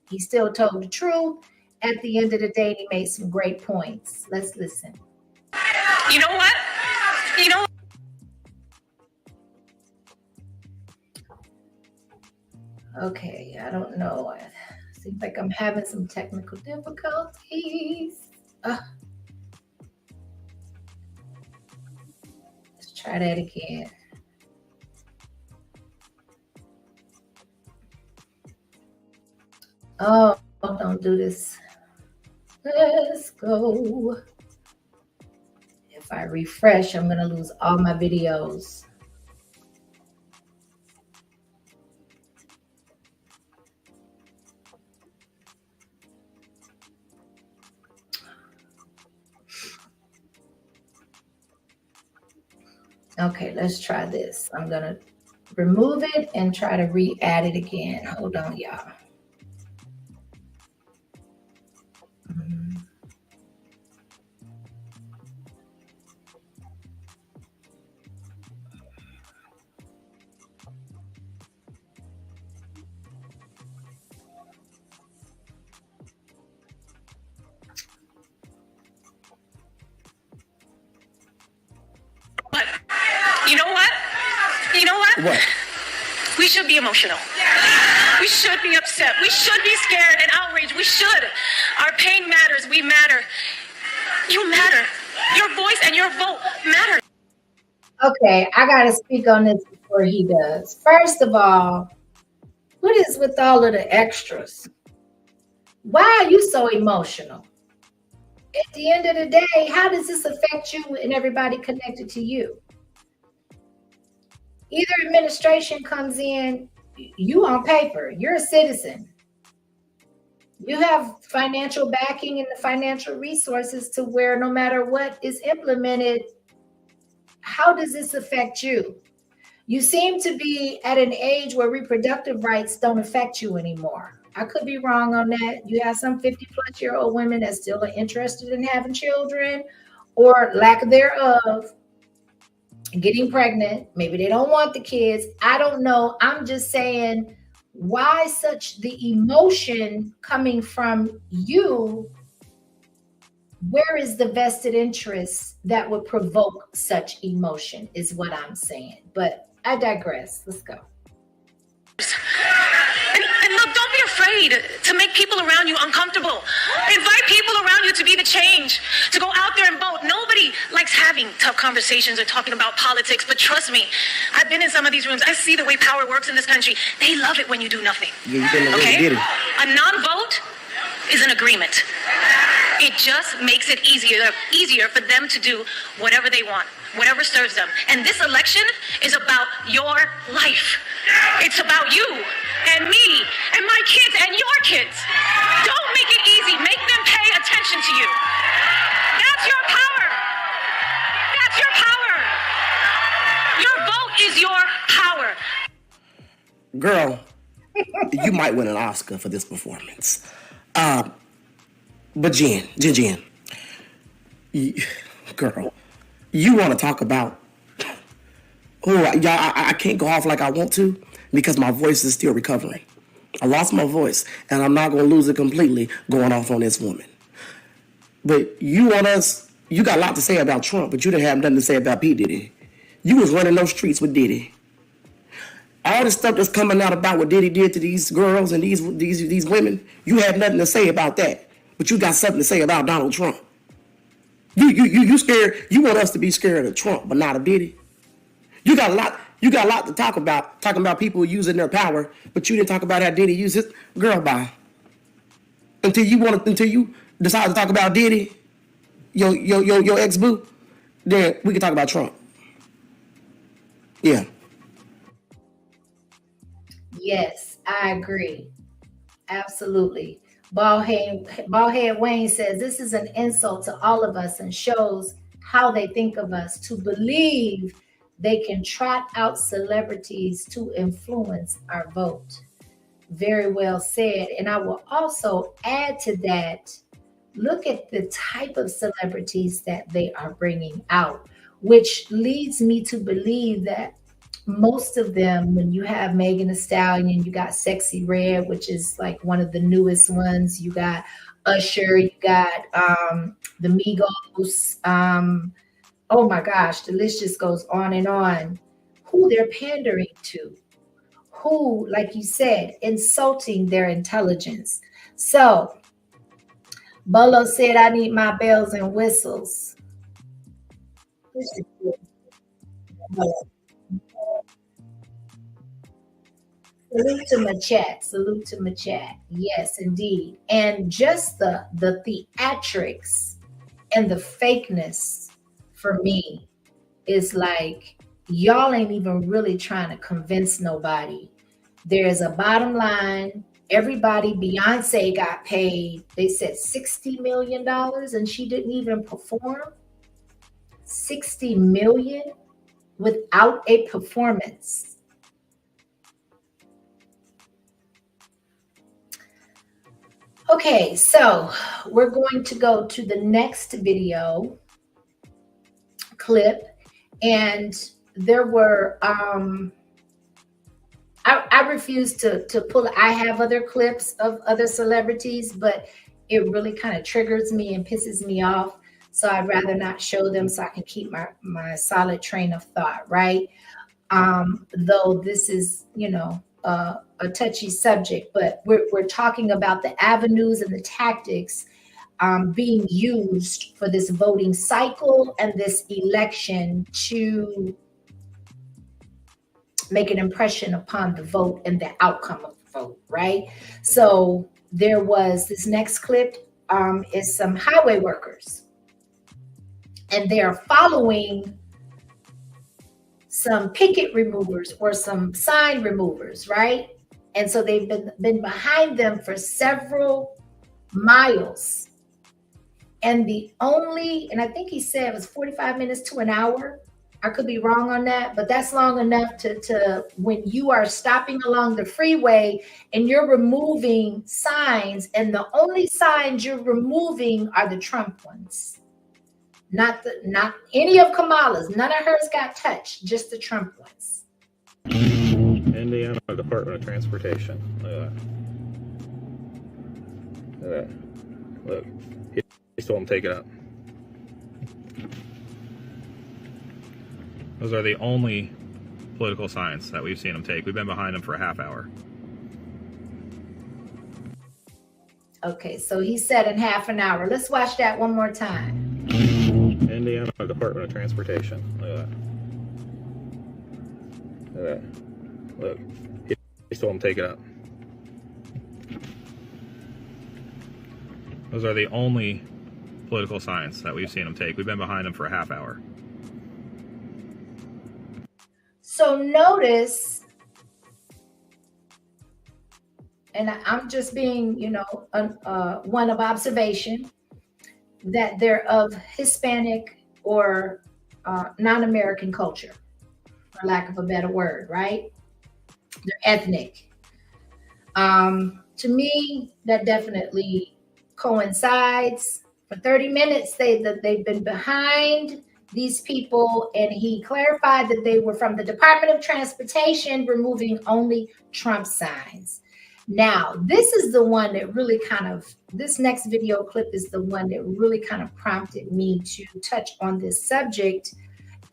S1: he still told the truth. At the end of the day, he made some great points. Let's listen.
S19: You know what?
S1: Okay, I don't know. Seems like I'm having some technical difficulties. Let's try that again. Oh, don't do this. Let's go. If I refresh, I'm going to lose all my videos. Okay, let's try this. I'm going to remove it and try to re-add it again. Hold on, y'all.
S19: You know what? You know what?
S20: What?
S19: We should be emotional. We should be upset. We should be scared and outraged. We should. Our pain matters. We matter. You matter. Your voice and your vote matter.
S1: Okay, I got to speak on this before he does. First of all, what is with all of the extras? Why are you so emotional? At the end of the day, how does this affect you and everybody connected to you? Either administration comes in, you on paper, you're a citizen. You have financial backing and the financial resources to where no matter what is implemented, how does this affect you? You seem to be at an age where reproductive rights don't affect you anymore. I could be wrong on that. You have some 50-plus-year-old women that still are interested in having children or lack thereof, getting pregnant. Maybe they don't want the kids. I don't know. I'm just saying, why such the emotion coming from you? Where is the vested interest that would provoke such emotion is what I'm saying. But I digress. Let's go.
S19: And look, don't be afraid to make people around you uncomfortable. Invite people around you to be the change, to go out there and vote. Nobody likes having tough conversations or talking about politics, but trust me, I've been in some of these rooms. I see the way power works in this country. They love it when you do nothing. Okay? A non-vote is an agreement. It just makes it easier for them to do whatever they want, whatever serves them. And this election is about your life. It's about you and me and my kids and your kids. Don't make it easy. Make them pay attention to you. That's your power. That's your power. Your vote is your power.
S20: Girl, you might win an Oscar for this performance. But Jen, girl, you want to talk about, I can't go off like I want to because my voice is still recovering. I lost my voice and I'm not going to lose it completely going off on this woman. But you got a lot to say about Trump, but you didn't have nothing to say about P. Diddy. You was running those streets with Diddy. All the stuff that's coming out about what Diddy did to these girls and these women, you had nothing to say about that. But you got something to say about Donald Trump. You scared. You want us to be scared of Trump, but not of Diddy. You got a lot to talk about. Talking about people using their power, but you didn't talk about how Diddy used his girl. Bye. Until you decide to talk about Diddy, your ex-boo, then we can talk about Trump. Yeah.
S1: Yes, I agree. Absolutely. Ballhead Wayne says this is an insult to all of us and shows how they think of us to believe they can trot out celebrities to influence our vote. Very well said. And I will also add to that, look at the type of celebrities that they are bringing out, which leads me to believe that most of them, when you have Megan Thee Stallion, you got Sexy Red, which is like one of the newest ones. You got Usher, you got the Migos. Oh my gosh, the list just goes on and on. Who they're pandering to, who, like you said, insulting their intelligence. So Bolo said, I need my bells and whistles. Salute to my chat. Salute to my chat. Yes, indeed. And just the theatrics and the fakeness for me is like, y'all ain't even really trying to convince nobody. There's a bottom line. Everybody, Beyonce got paid, they said $60 million, and she didn't even perform. $60 million without a performance. Okay, so we're going to go to the next video clip, and there were I refuse to pull. I have other clips of other celebrities, but it really kind of triggers me and pisses me off. So I'd rather not show them so I can keep my solid train of thought, right? Though this is, a touchy subject, but we're talking about the avenues and the tactics being used for this voting cycle and this election to make an impression upon the vote and the outcome of the vote, right? So there was this next clip is some highway workers, and they are following some picket removers or some sign removers, right? And so they've been behind them for several miles. And and I think he said it was 45 minutes to an hour. I could be wrong on that, but that's long enough to when you are stopping along the freeway and you're removing signs, and the only signs you're removing are the Trump ones. Not any of Kamala's. None of hers got touched, just the Trump ones.
S21: Indiana Department of Transportation. Look at that. Look. He told him take it up. Those are the only political signs that we've seen him take. We've been behind him for a half hour.
S1: Okay, so he said in half an hour. Let's watch that one more time.
S21: Indiana Department of Transportation. Look at that. Look. He told him take it up. Those are the only political signs that we've seen him take. We've been behind him for a half hour.
S1: So notice, and I'm just being, one of observation, that they're of Hispanic or non-American culture, for lack of a better word, right? They're ethnic. To me, that definitely coincides. For 30 minutes, they've been behind these people, and he clarified that they were from the Department of Transportation, removing only Trump signs. Now, this is the one that really this next video clip is the one that really kind of prompted me to touch on this subject.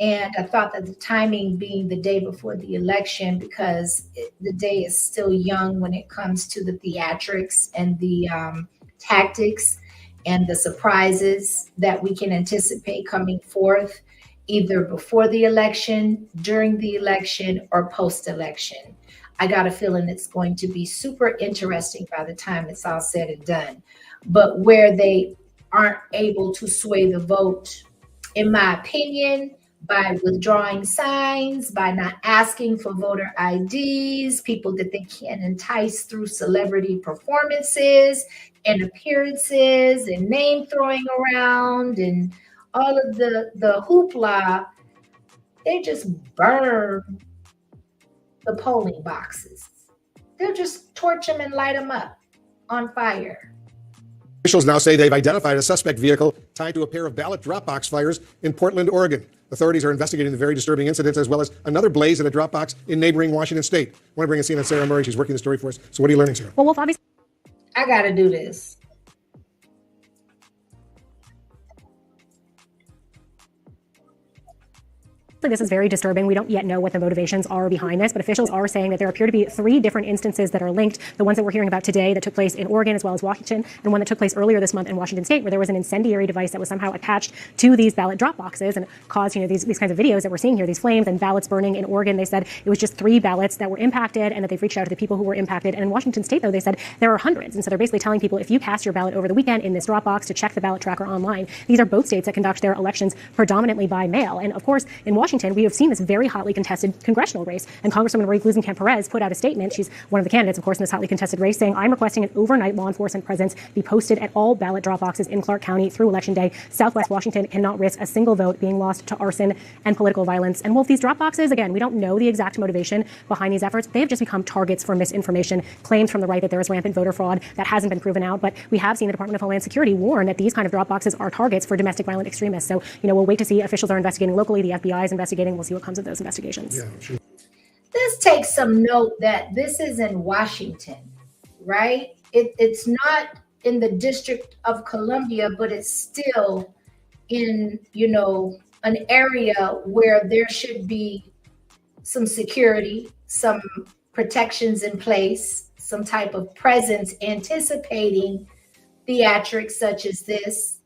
S1: And I thought that the timing being the day before the election, because the day is still young when it comes to the theatrics and the tactics and the surprises that we can anticipate coming forth either before the election, during the election, or post-election. I got a feeling it's going to be super interesting by the time it's all said and done. But where they aren't able to sway the vote, in my opinion, by withdrawing signs, by not asking for voter IDs, people that they can entice through celebrity performances and appearances and name throwing around and all of the hoopla, they just burn the polling boxes. They'll just torch them and light them up on fire.
S22: Officials now say they've identified a suspect vehicle tied to a pair of ballot drop box fires in Portland, Oregon. Authorities are investigating the very disturbing incidents, as well as another blaze at a drop box in neighboring Washington State. I want to bring in CNN Sarah Murray. She's working the story for us. So what are you learning, Sarah?
S5: Well, Wolf, obviously,
S1: I got to do this.
S2: This is very disturbing. We don't yet know what the motivations are behind this, but officials are saying that there appear to be 3 different instances that are linked. The ones that we're hearing about today that took place in Oregon as well as Washington, and one that took place earlier this month in Washington State, where there was an incendiary device that was somehow attached to these ballot drop boxes and caused, these kinds of videos that we're seeing here, these flames and ballots burning. In Oregon, they said it was just 3 ballots that were impacted and that they've reached out to the people who were impacted. And in Washington State, though, they said there are hundreds. And so they're basically telling people, if you cast your ballot over the weekend in this drop box, to check the ballot tracker online. These are both states that conduct their elections predominantly by mail. And of course, in Washington, we have seen this very hotly contested congressional race. And Congresswoman Roy Gluesenkamp-Perez put out a statement. She's one of the candidates, of course, in this hotly contested race, saying, I'm requesting an overnight law enforcement presence be posted at all ballot drop boxes in Clark County through Election Day. Southwest Washington cannot risk a single vote being lost to arson and political violence. And Wolf, these drop boxes, again, we don't know the exact motivation behind these efforts. They have just become targets for misinformation, claims from the right that there is rampant voter fraud. That hasn't been proven out. But we have seen the Department of Homeland Security warn that these kind of drop boxes are targets for domestic violent extremists. So, we'll wait to see. Officials are investigating locally. The FBI is investigating. We'll see what comes of those investigations.
S22: Yeah, sure.
S1: Let's take some note that this is in Washington, right? It's not in the District of Columbia, but it's still in, an area where there should be some security, some protections in place, some type of presence anticipating theatrics such as this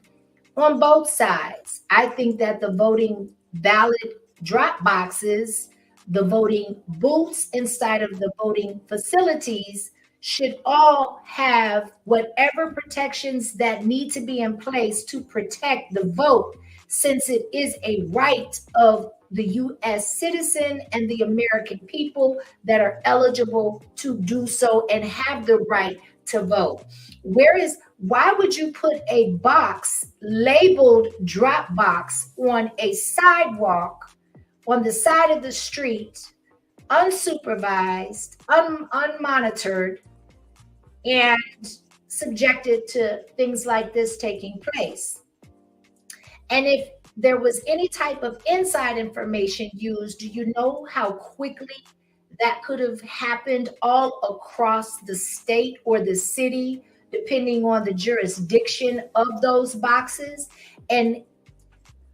S1: on both sides. I think that the voting ballot drop boxes, the voting booths inside of the voting facilities should all have whatever protections that need to be in place to protect the vote, since it is a right of the U.S. citizen and the American people that are eligible to do so and have the right to vote. Why would you put a box labeled drop box on a sidewalk on the side of the street, unsupervised, unmonitored, and subjected to things like this taking place? And if there was any type of inside information used, do you know how quickly that could have happened all across the state or the city, depending on the jurisdiction of those boxes? And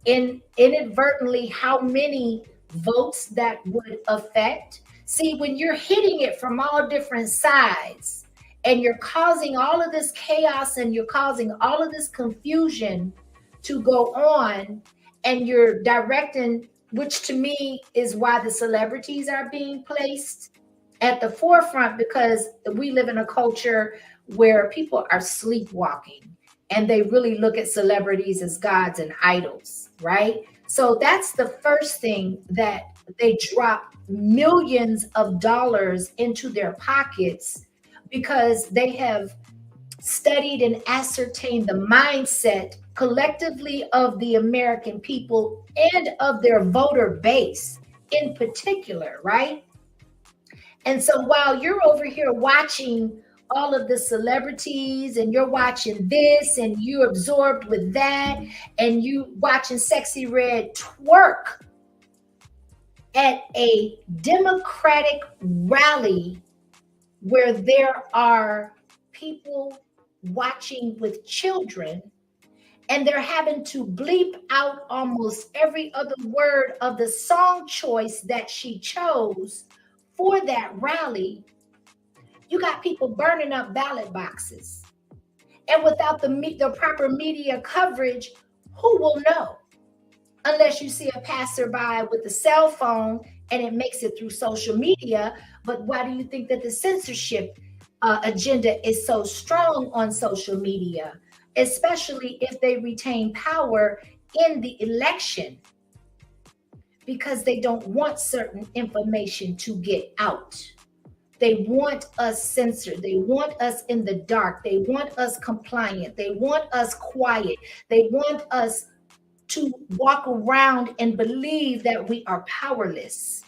S1: inadvertently, how many votes that would affect? See, when you're hitting it from all different sides and you're causing all of this chaos and you're causing all of this confusion to go on, and you're directing, which to me is why the celebrities are being placed at the forefront, because we live in a culture where people are sleepwalking and they really look at celebrities as gods and idols, right? So that's the first thing, that they drop millions of dollars into their pockets because they have studied and ascertained the mindset collectively of the American people and of their voter base in particular, right? And so while you're over here watching all of the celebrities and you're watching this and you're absorbed with that and you watching Sexy Red twerk at a Democratic rally where there are people watching with children, and they're having to bleep out almost every other word of the song choice that she chose for that rally, you got people burning up ballot boxes. And without the proper media coverage, who will know? Unless you see a passerby with a cell phone and it makes it through social media. But why do you think that the censorship agenda is so strong on social media, especially if they retain power in the election? Because they don't want certain information to get out. They want us censored. They want us in the dark. They want us compliant. They want us quiet. They want us to walk around and believe that we are powerless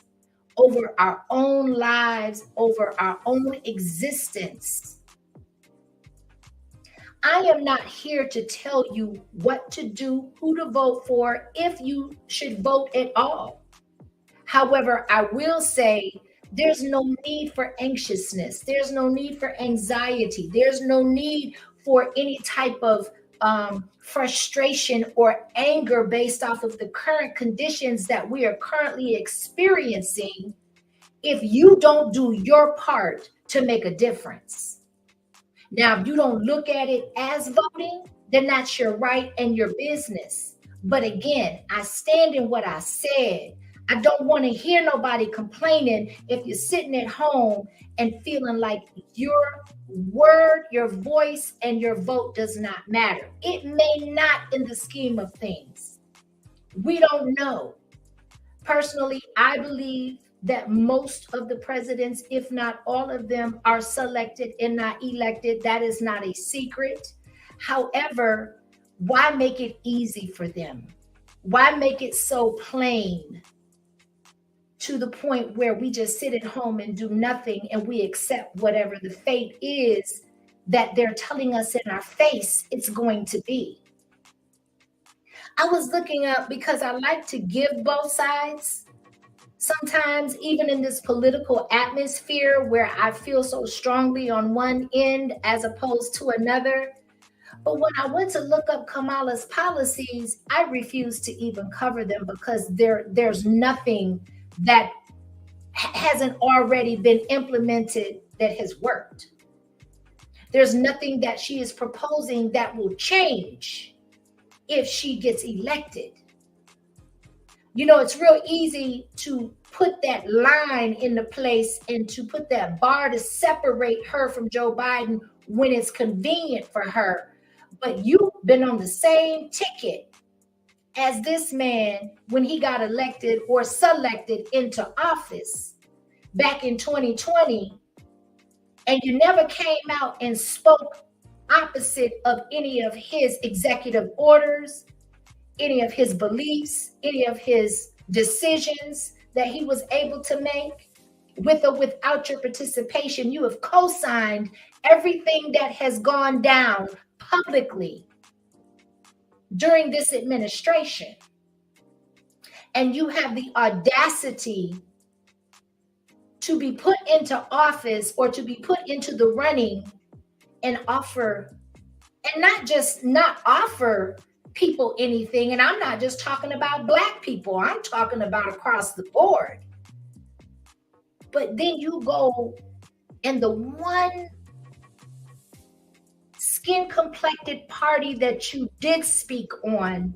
S1: over our own lives, over our own existence. I am not here to tell you what to do, who to vote for, if you should vote at all. However, I will say there's no need for anxiousness. There's no need for anxiety. There's no need for any type of frustration or anger based off of the current conditions that we are currently experiencing if you don't do your part to make a difference. Now, if you don't look at it as voting, then that's your right and your business. But again, I stand in what I said. I don't want to hear nobody complaining if you're sitting at home and feeling like your word, your voice, and your vote does not matter. It may not in the scheme of things. We don't know. Personally, I believe that most of the presidents, if not all of them, are selected and not elected. That is not a secret. However, why make it easy for them? Why make it so plain to the point where we just sit at home and do nothing and we accept whatever the fate is that they're telling us in our face it's going to be? I was looking up because I like to give both sides. Sometimes even in this political atmosphere where I feel so strongly on one end as opposed to another. But when I went to look up Kamala's policies, I refused to even cover them because there's nothing that hasn't already been implemented that has worked. There's nothing that she is proposing that will change if she gets elected. You know, it's real easy to put that line into place and to put that bar to separate her from Joe Biden when it's convenient for her. But you've been on the same ticket as this man when he got elected or selected into office back in 2020, and you never came out and spoke opposite of any of his executive orders, any of his beliefs, any of his decisions that he was able to make. With or without your participation, you have co-signed everything that has gone down publicly during this administration. And you have the audacity to be put into office or to be put into the running and offer, and not offer people anything. And I'm not just talking about Black people, I'm talking about across the board. But then you go and the one skin complected party that you did speak on,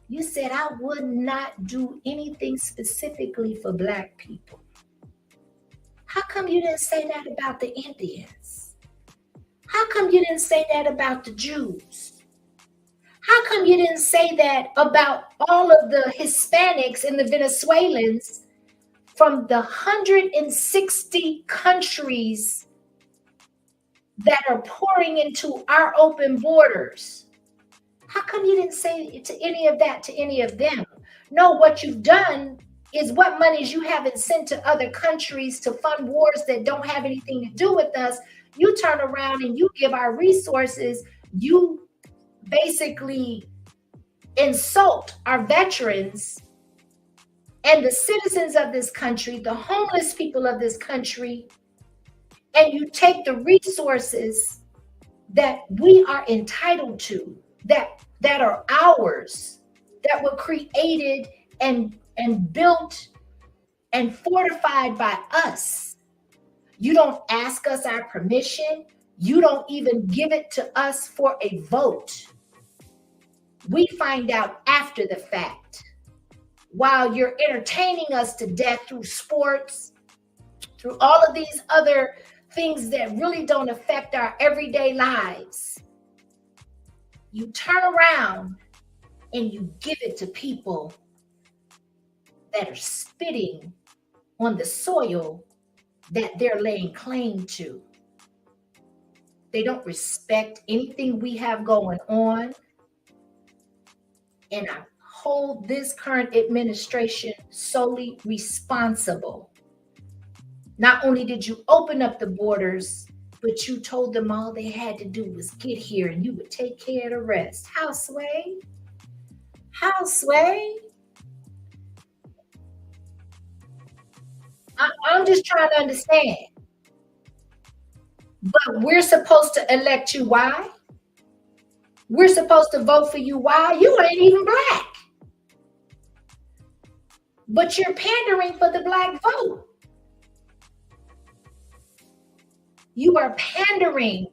S1: you said, I would not do anything specifically for Black people. How come you didn't say that about the Indians? How come you didn't say that about the Jews? How come you didn't say that about all of the Hispanics and the Venezuelans from the 160 countries that are pouring into our open borders? How come you didn't say to any of that to any of them? No, what you've done is what monies you haven't sent to other countries to fund wars that don't have anything to do with us, you turn around and you give our resources, you basically insult our veterans and the citizens of this country, the homeless people of this country, and you take the resources that we are entitled to, that are ours, that were created and built and fortified by us. You don't ask us our permission. You don't even give it to us for a vote. We find out after the fact, while you're entertaining us to death through sports, through all of these other things that really don't affect our everyday lives. You turn around and you give it to people that are spitting on the soil that they're laying claim to. They don't respect anything we have going on. And I hold this current administration solely responsible. Not only did you open up the borders, but you told them all they had to do was get here and you would take care of the rest. How sway? How sway? I'm just trying to understand. But we're supposed to elect you. Why? We're supposed to vote for you. Why? You ain't even black. But you're pandering for the black vote. You are pandering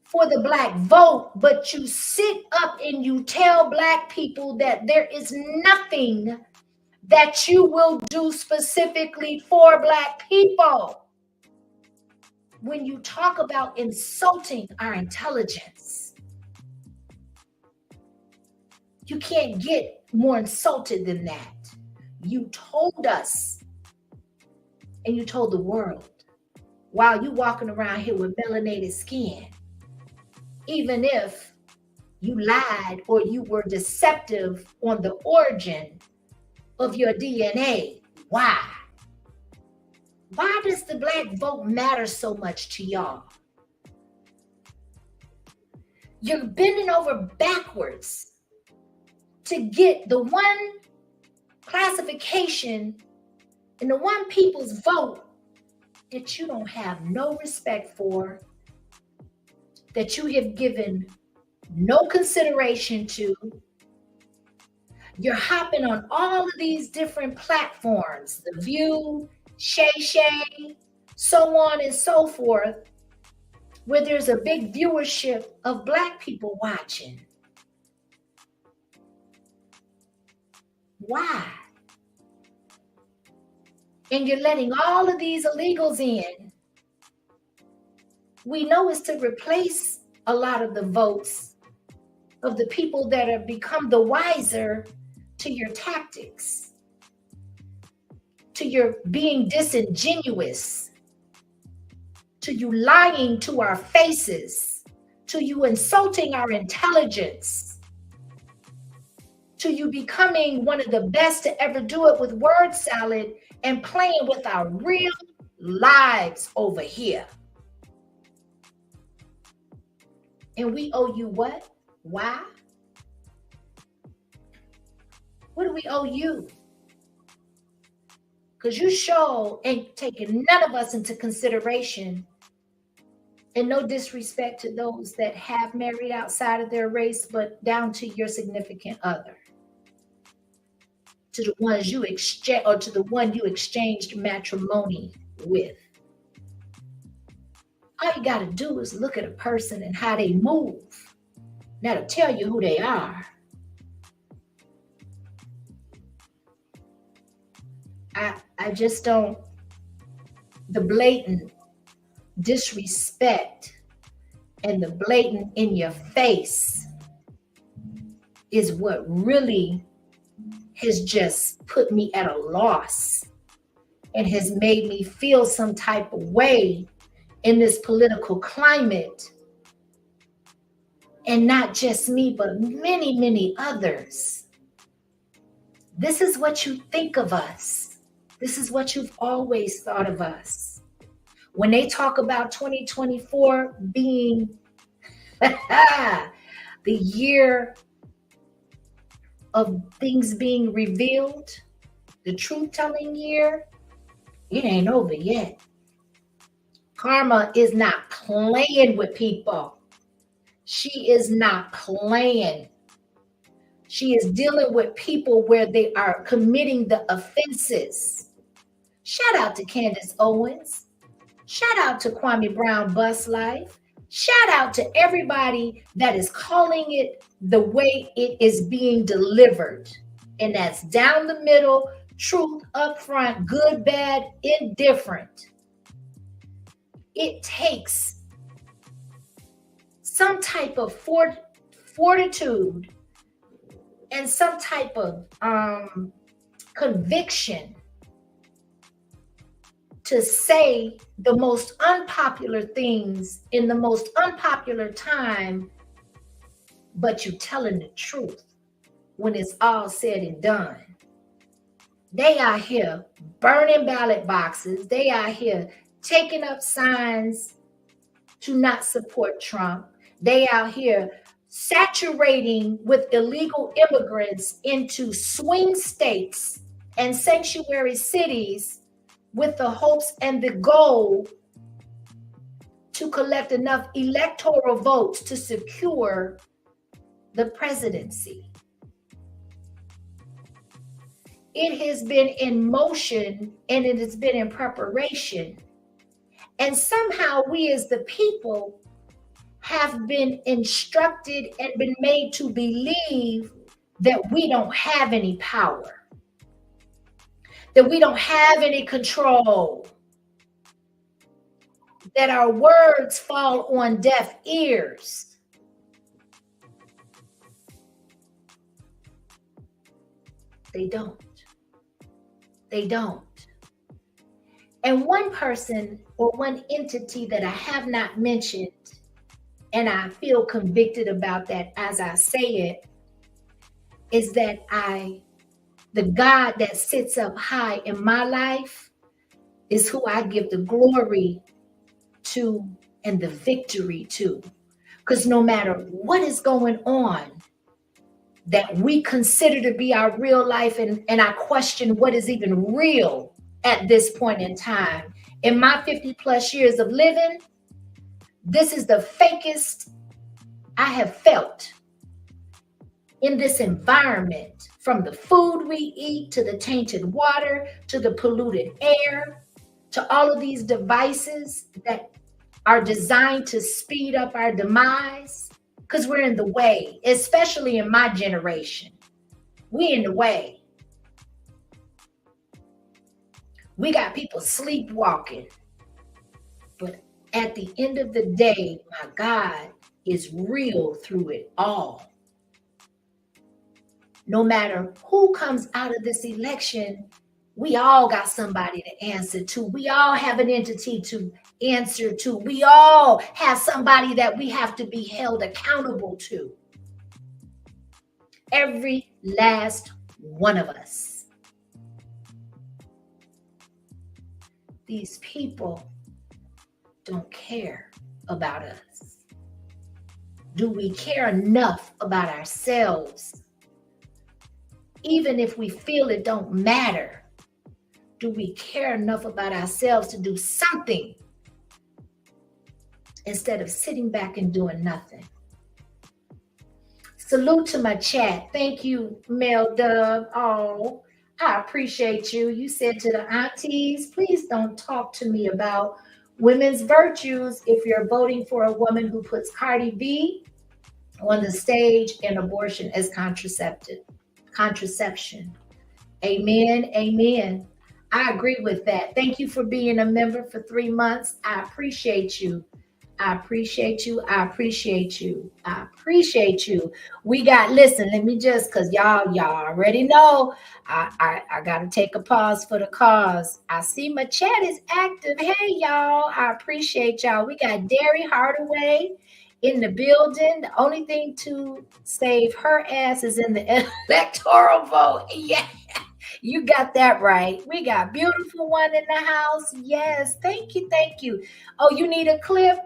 S1: for the black vote, but you sit up and you tell black people that there is nothing that you will do specifically for black people. When you talk about insulting our intelligence, you can't get more insulted than that. You told us, and you told the world, while you walking around here with melanated skin, even if you lied or you were deceptive on the origin of your DNA. Why? Why does the black vote matter so much to y'all? You're bending over backwards to get the one classification and the one people's vote that you don't have no respect for, that you have given no consideration to. You're hopping on all of these different platforms, The View, Shay Shay, so on and so forth, where there's a big viewership of black people watching. Why? And you're letting all of these illegals in. We know it's to replace a lot of the votes of the people that have become the wiser to your tactics, to your being disingenuous, to you lying to our faces, to you insulting our intelligence, to you becoming one of the best to ever do it with word salad and playing with our real lives over here. And we owe you what? Why? What do we owe you? Because you sure ain't taking none of us into consideration. And no disrespect to those that have married outside of their race, but down to your significant other. To the ones you exchange, or to the one you exchanged matrimony with. All you gotta do is look at a person and how they move. That'll tell you who they are. I just don't, the blatant disrespect and the blatant in your face is what really has just put me at a loss and has made me feel some type of way in this political climate. And not just me, but many, many others. This is what you think of us. This is what you've always thought of us. When they talk about 2024 being the year of things being revealed, the truth-telling year, it ain't over yet. Karma is not playing with people. She is not playing. She is dealing with people where they are committing the offenses. Shout out to Candace Owens. Shout out to Kwame Brown Bus Life. Shout out to everybody that is calling it the way it is being delivered. And that's down the middle, truth up front, good, bad, indifferent. It takes some type of fortitude and some type of conviction to say the most unpopular things in the most unpopular time, but you telling the truth when it's all said and done. They are here burning ballot boxes. They are here taking up signs to not support Trump. They out here saturating with illegal immigrants into swing states and sanctuary cities with the hopes and the goal to collect enough electoral votes to secure the presidency. It has been in motion and it has been in preparation. And somehow we as the people have been instructed and been made to believe that we don't have any power, that we don't have any control, that our words fall on deaf ears. They don't. They don't. And one person or one entity that I have not mentioned, and I feel convicted about that as I say it, is that the God that sits up high in my life is who I give the glory to and the victory to. Because no matter what is going on that we consider to be our real life, and I question what is even real at this point in time. In my 50 plus years of living, this is the fakest I have felt in this environment, from the food we eat, to the tainted water, to the polluted air, to all of these devices that are designed to speed up our demise, because we're in the way, especially in my generation. We're in the way. We got people sleepwalking. But at the end of the day, my God is real through it all. No matter who comes out of this election, we all got somebody to answer to. We all have an entity to answer to. We all have somebody that we have to be held accountable to. Every last one of us. These people don't care about us. Do we care enough about ourselves? Even if we feel it don't matter, do we care enough about ourselves to do something instead of sitting back and doing nothing? Salute to my chat. Thank you, Mel Dove. Oh, I appreciate you. You said to the aunties, please don't talk to me about women's virtues if you're voting for a woman who puts Cardi B on the stage and abortion as contraception. Amen. Amen. I agree with that. Thank you for being a member for 3 months. I appreciate you. I appreciate you. I appreciate you. I appreciate you. We got, listen, let me just, because y'all already know, I got to take a pause for the cause. I see my chat is active. Hey, y'all. I appreciate y'all. We got Derry Hardaway in the building. The only thing to save her ass is in the electoral vote. Yeah. You got that right. We got beautiful one in the house. Yes. Thank you. Thank you. Oh, you need a clip?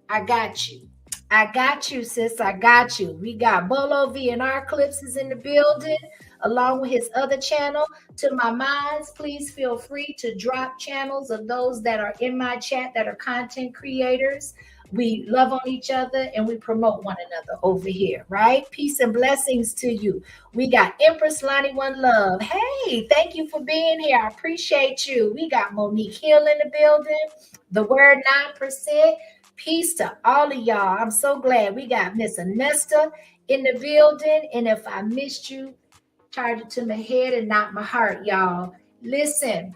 S1: I got you. I got you, sis. I got you. We got Bolo VNR Clips is in the building, along with his other channel. To my minds, please feel free to drop channels of those that are in my chat that are content creators. We love on each other and we promote one another over here, right? Peace and blessings to you. We got Empress Lonnie One Love. Hey, thank you for being here. I appreciate you. We got Monique Hill in the building. The word 9%. Peace to all of y'all. I'm so glad. We got Miss Anesta in the building. And if I missed you, charge it to my head and not my heart, y'all. Listen.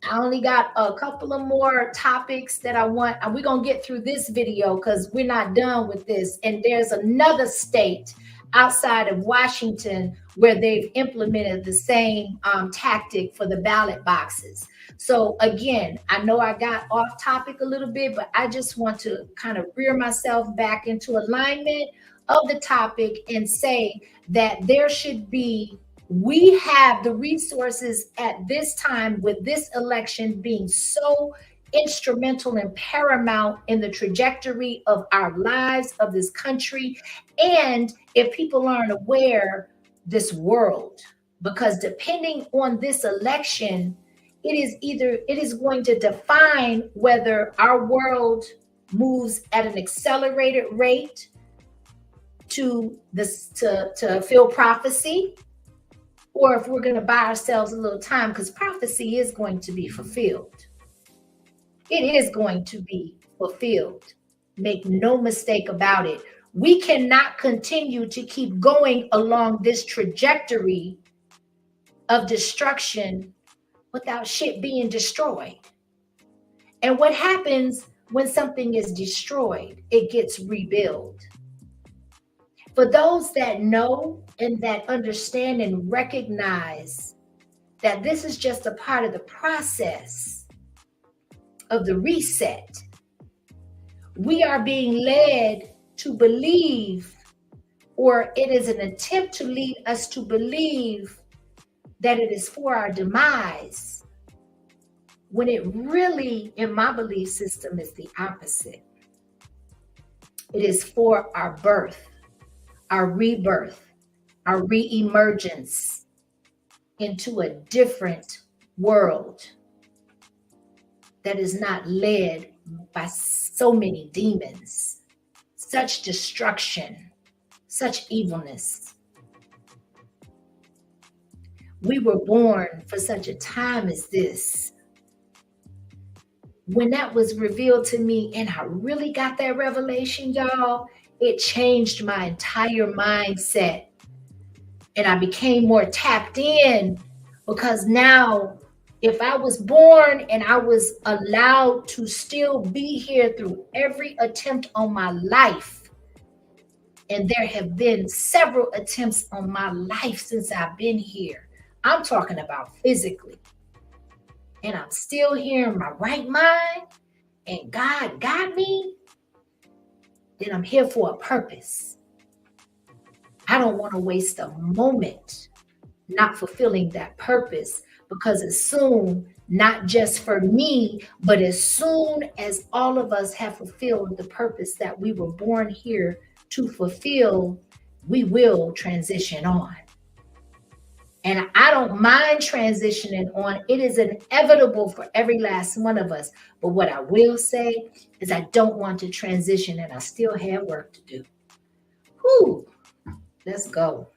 S1: I only got a couple of more topics that I want. We're going to get through this video because we're not done with this. And there's another state outside of Washington where they've implemented the same tactic for the ballot boxes. So again, I know I got off topic a little bit, but I just want to kind of rear myself back into alignment of the topic and say that there should be, we have the resources at this time with this election being so instrumental and paramount in the trajectory of our lives, of this country. And if people aren't aware, this world, because depending on this election it is going to define whether our world moves at an accelerated rate to fulfill prophecy, or if we're going to buy ourselves a little time, because prophecy is going to be fulfilled. It is going to be fulfilled. Make no mistake about it. We cannot continue to keep going along this trajectory of destruction without shit being destroyed. And what happens when something is destroyed? It gets rebuilt. For those that know and that understand and recognize that this is just a part of the process of the reset, we are being led to believe, or it is an attempt to lead us to believe that it is for our demise, when it really, in my belief system, is the opposite. It is for our birth, our rebirth, our re-emergence into a different world that is not led by so many demons, such destruction, such evilness. We were born for such a time as this. When that was revealed to me and I really got that revelation, y'all, it changed my entire mindset. And I became more tapped in, because now if I was born and I was allowed to still be here through every attempt on my life, and there have been several attempts on my life since I've been here, I'm talking about physically, and I'm still here in my right mind, and God got me, then I'm here for a purpose. I don't want to waste a moment not fulfilling that purpose, because as soon, not just for me, but as soon as all of us have fulfilled the purpose that we were born here to fulfill, we will transition on. And I don't mind transitioning on. It is inevitable for every last one of us. But what I will say is I don't want to transition, and I still have work to do. Whew. Let's go.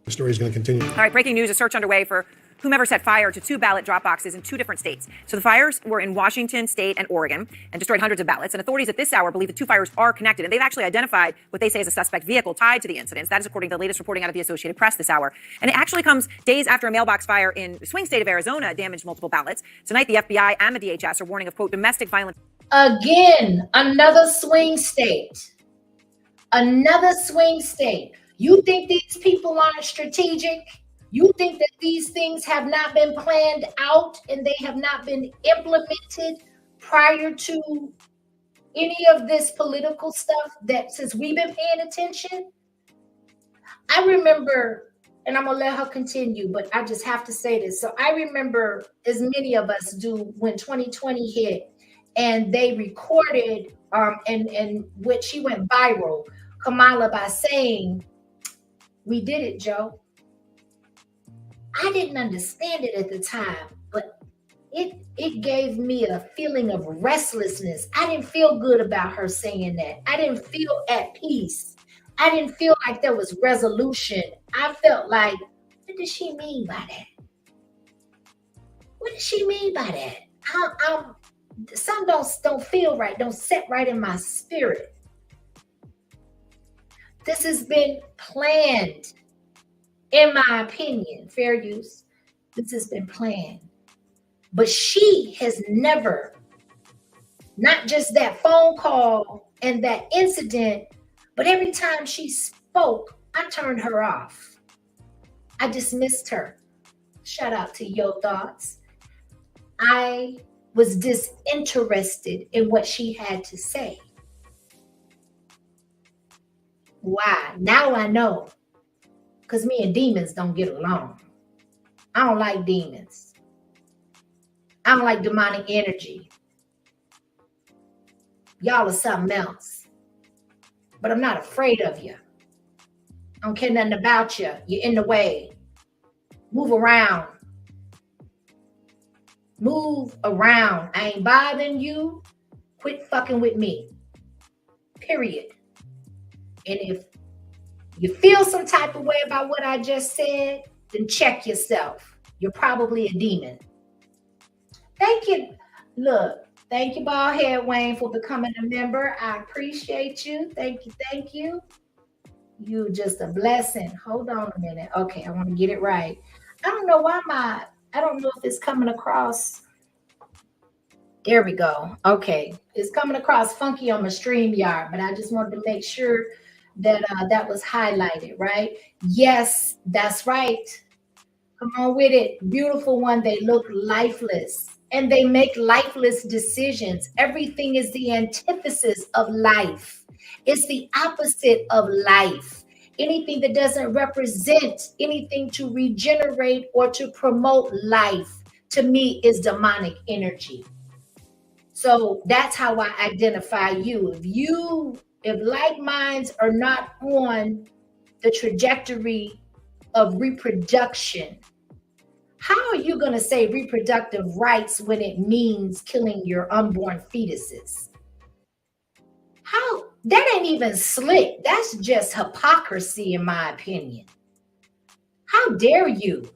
S22: The story is going to continue.
S5: All right, breaking news, a search underway for whomever set fire to 2 ballot drop boxes in 2 different states. So the fires were in Washington State and Oregon and destroyed hundreds of ballots. And authorities at this hour believe the 2 fires are connected. And they've actually identified what they say is a suspect vehicle tied to the incidents. That is according to the latest reporting out of the Associated Press this hour. And it actually comes days after a mailbox fire in the swing state of Arizona damaged multiple ballots. Tonight, the FBI and the DHS are warning of, quote, domestic violence.
S1: Again, another swing state. Another swing state. You think these people aren't strategic? You think that these things have not been planned out and they have not been implemented prior to any of this political stuff that since we've been paying attention? I remember, and I'm going to let her continue, but I just have to say this. So I remember, as many of us do, when 2020 hit and they recorded and which she went viral, Kamala, by saying, "We did it, Joe." I didn't understand it at the time, but it gave me a feeling of restlessness. I didn't feel good about her saying that. I didn't feel at peace. I didn't feel like there was resolution. I felt like, what does she mean by that? What does she mean by that? Some don't feel right, don't sit right in my spirit. This has been planned. In my opinion, fair use, this has been planned. But she has never, not just that phone call and that incident, but every time she spoke, I turned her off. I dismissed her. Shout out to Yo Thoughts. I was disinterested in what she had to say. Why? Now I know. Because me and demons don't get along. I don't like demons. I don't like demonic energy. Y'all are something else. But I'm not afraid of you. I don't care nothing about you. You're in the way. Move around. Move around. I ain't bothering you. Quit fucking with me. Period. And if you feel some type of way about what I just said, then check yourself. You're probably a demon. Thank you. Look, thank you, Baldhead Wayne, for becoming a member. I appreciate you. Thank you. Thank you. You just a blessing. Hold on a minute. Okay, I want to get it right. I don't know why I don't know if it's coming across. There we go. Okay, it's coming across funky on my StreamYard, but I just wanted to make sure that that was highlighted, right? Yes, that's right. Come on with it. Beautiful one. They look lifeless and they make lifeless decisions. Everything is the antithesis of life. It's the opposite of life. Anything that doesn't represent anything to regenerate or to promote life, to me, is demonic energy. So that's how I identify you. If like minds are not on the trajectory of reproduction, how are you going to say reproductive rights when it means killing your unborn fetuses? How? That ain't even slick. That's just hypocrisy, in my opinion. How dare you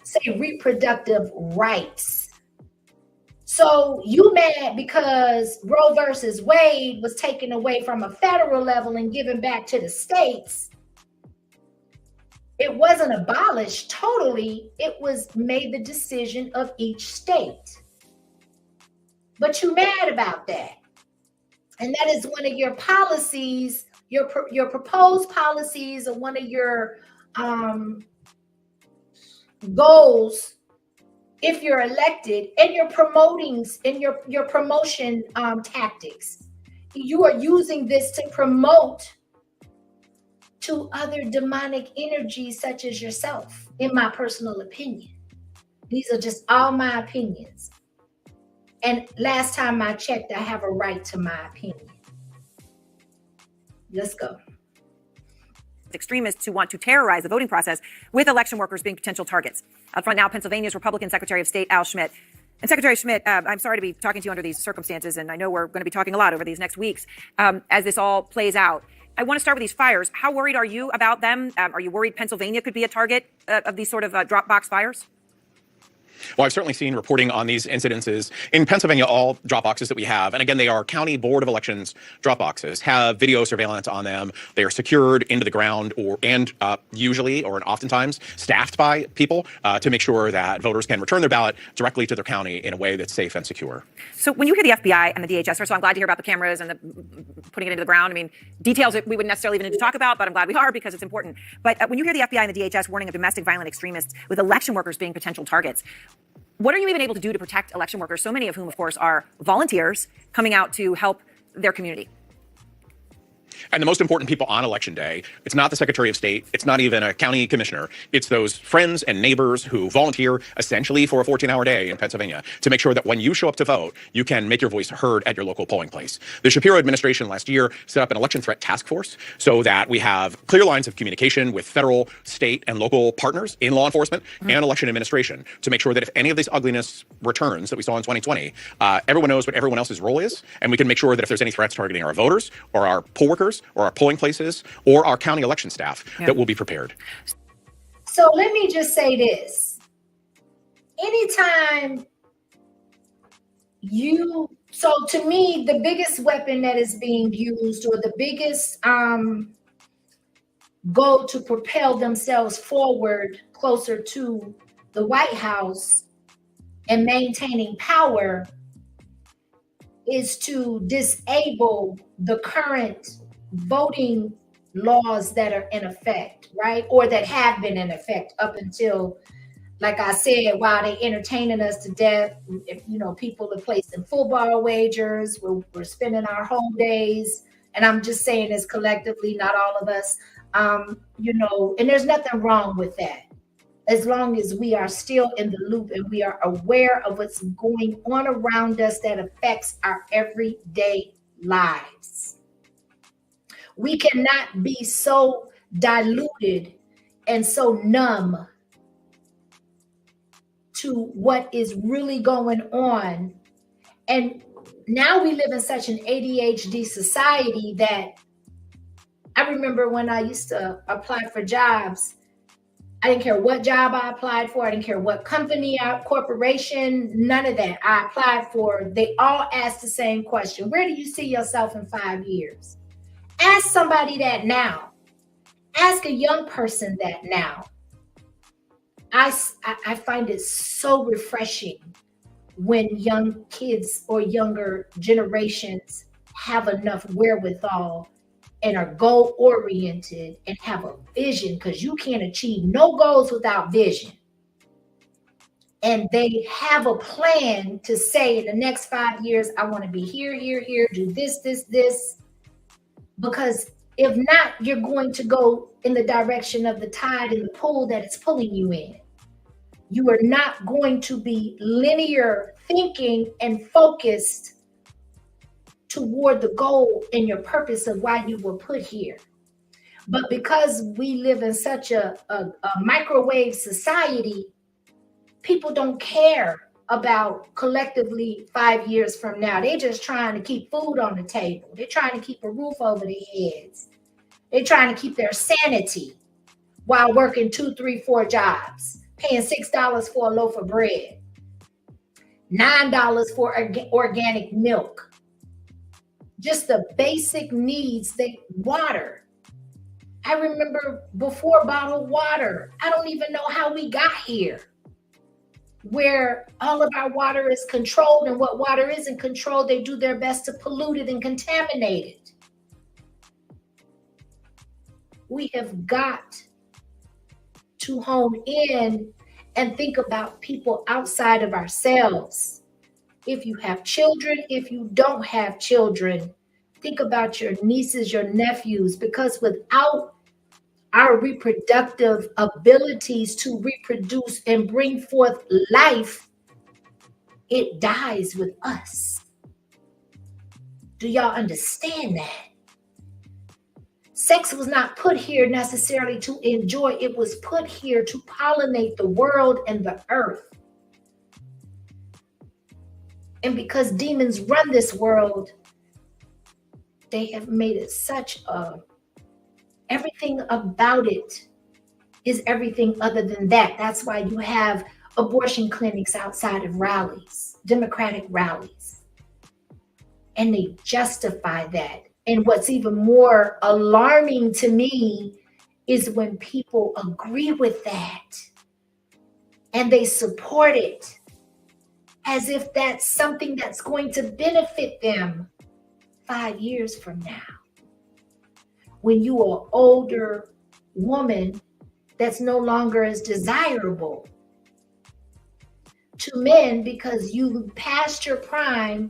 S1: say reproductive rights? So you mad because Roe versus Wade was taken away from a federal level and given back to the states. It wasn't abolished totally. It was made the decision of each state. But you mad about that. And that is one of your policies, your proposed policies, or one of your goals if you're elected, and your promotings in your promotion tactics. You are using this to promote to other demonic energies such as yourself, in my personal opinion. These are just all my opinions. And last time I checked, I have a right to my opinion. Let's go.
S5: Extremists who want to terrorize the voting process, with election workers being potential targets. Out front now, Pennsylvania's Republican Secretary of State Al Schmidt. And Secretary Schmidt, I'm sorry to be talking to you under these circumstances, and I know we're going to be talking a lot over these next weeks as this all plays out. I want to start with these fires. How worried are you about them? Are you worried Pennsylvania could be a target of these sort of drop box fires?
S7: Well, I've certainly seen reporting on these incidences. In Pennsylvania, all drop boxes that we have, and again, they are County Board of Elections drop boxes, have video surveillance on them. They are secured into the ground and usually or oftentimes staffed by people to make sure that voters can return their ballot directly to their county in a way that's safe and secure.
S5: So when you hear the FBI and the DHS, first of all, I'm glad to hear about the cameras and the putting it into the ground. I mean, details that we wouldn't necessarily even need to talk about, but I'm glad we are because it's important. But when you hear the FBI and the DHS warning of domestic violent extremists with election workers being potential targets, what are you even able to do to protect election workers, so many of whom, of course, are volunteers coming out to help their community?
S7: And the most important people on Election Day, it's not the Secretary of State, it's not even a county commissioner, it's those friends and neighbors who volunteer essentially for a 14-hour day in Pennsylvania to make sure that when you show up to vote, you can make your voice heard at your local polling place. The Shapiro administration last year set up an election threat task force so that we have clear lines of communication with federal, state, and local partners in law enforcement and election administration to make sure that if any of this ugliness returns that we saw in 2020, everyone knows what everyone else's role is, and we can make sure that if there's any threats targeting our voters or our poll workers or our polling places or our county election staff, that will be prepared.
S1: So let me just say this. Anytime so to me, the biggest weapon that is being used, or the biggest goal to propel themselves forward closer to the White House and maintaining power, is to disable the current voting laws that are in effect, right? Or that have been in effect up until, like I said, while they entertaining us to death, people are placing football wagers, we're spending our home days, and I'm just saying this collectively, not all of us, and there's nothing wrong with that. As long as we are still in the loop and we are aware of what's going on around us that affects our everyday lives. We cannot be so diluted and so numb to what is really going on. And now we live in such an ADHD society that I remember when I used to apply for jobs, I didn't care what job I applied for. I didn't care what company, corporation, none of that I applied for. They all asked the same question. Where do you see yourself in 5 years? Ask somebody that now. Ask a young person that now. I find it so refreshing when young kids or younger generations have enough wherewithal and are goal oriented and have a vision, because you can't achieve no goals without vision. And they have a plan to say in the next 5 years, I want to be here, here, here, do this, this, this. Because if not, you're going to go in the direction of the tide in the pool that it's pulling you in. You are not going to be linear thinking and focused toward the goal and your purpose of why you were put here. But because we live in such a microwave society, people don't care about collectively 5 years from now. They're just trying to keep food on the table. They're trying to keep a roof over their heads. They're trying to keep their sanity while working 2, 3, 4 jobs, paying $6 for a loaf of bread, $9 for organic milk. Just the basic needs, water. I remember before bottled water, I don't even know how we got here, where all of our water is controlled, and what water isn't controlled, they do their best to pollute it and contaminate it. We have got to hone in and think about people outside of ourselves. If you have children, if you don't have children, think about your nieces, your nephews, because without our reproductive abilities to reproduce and bring forth life, it dies with us. Do y'all understand that? Sex was not put here necessarily to enjoy. It was put here to pollinate the world and the earth. And because demons run this world, they have made it such everything about it is everything other than that. That's why you have abortion clinics outside of rallies, Democratic rallies. And they justify that. And what's even more alarming to me is when people agree with that and they support it as if that's something that's going to benefit them 5 years from now. When you are an older woman that's no longer as desirable to men because you passed your prime,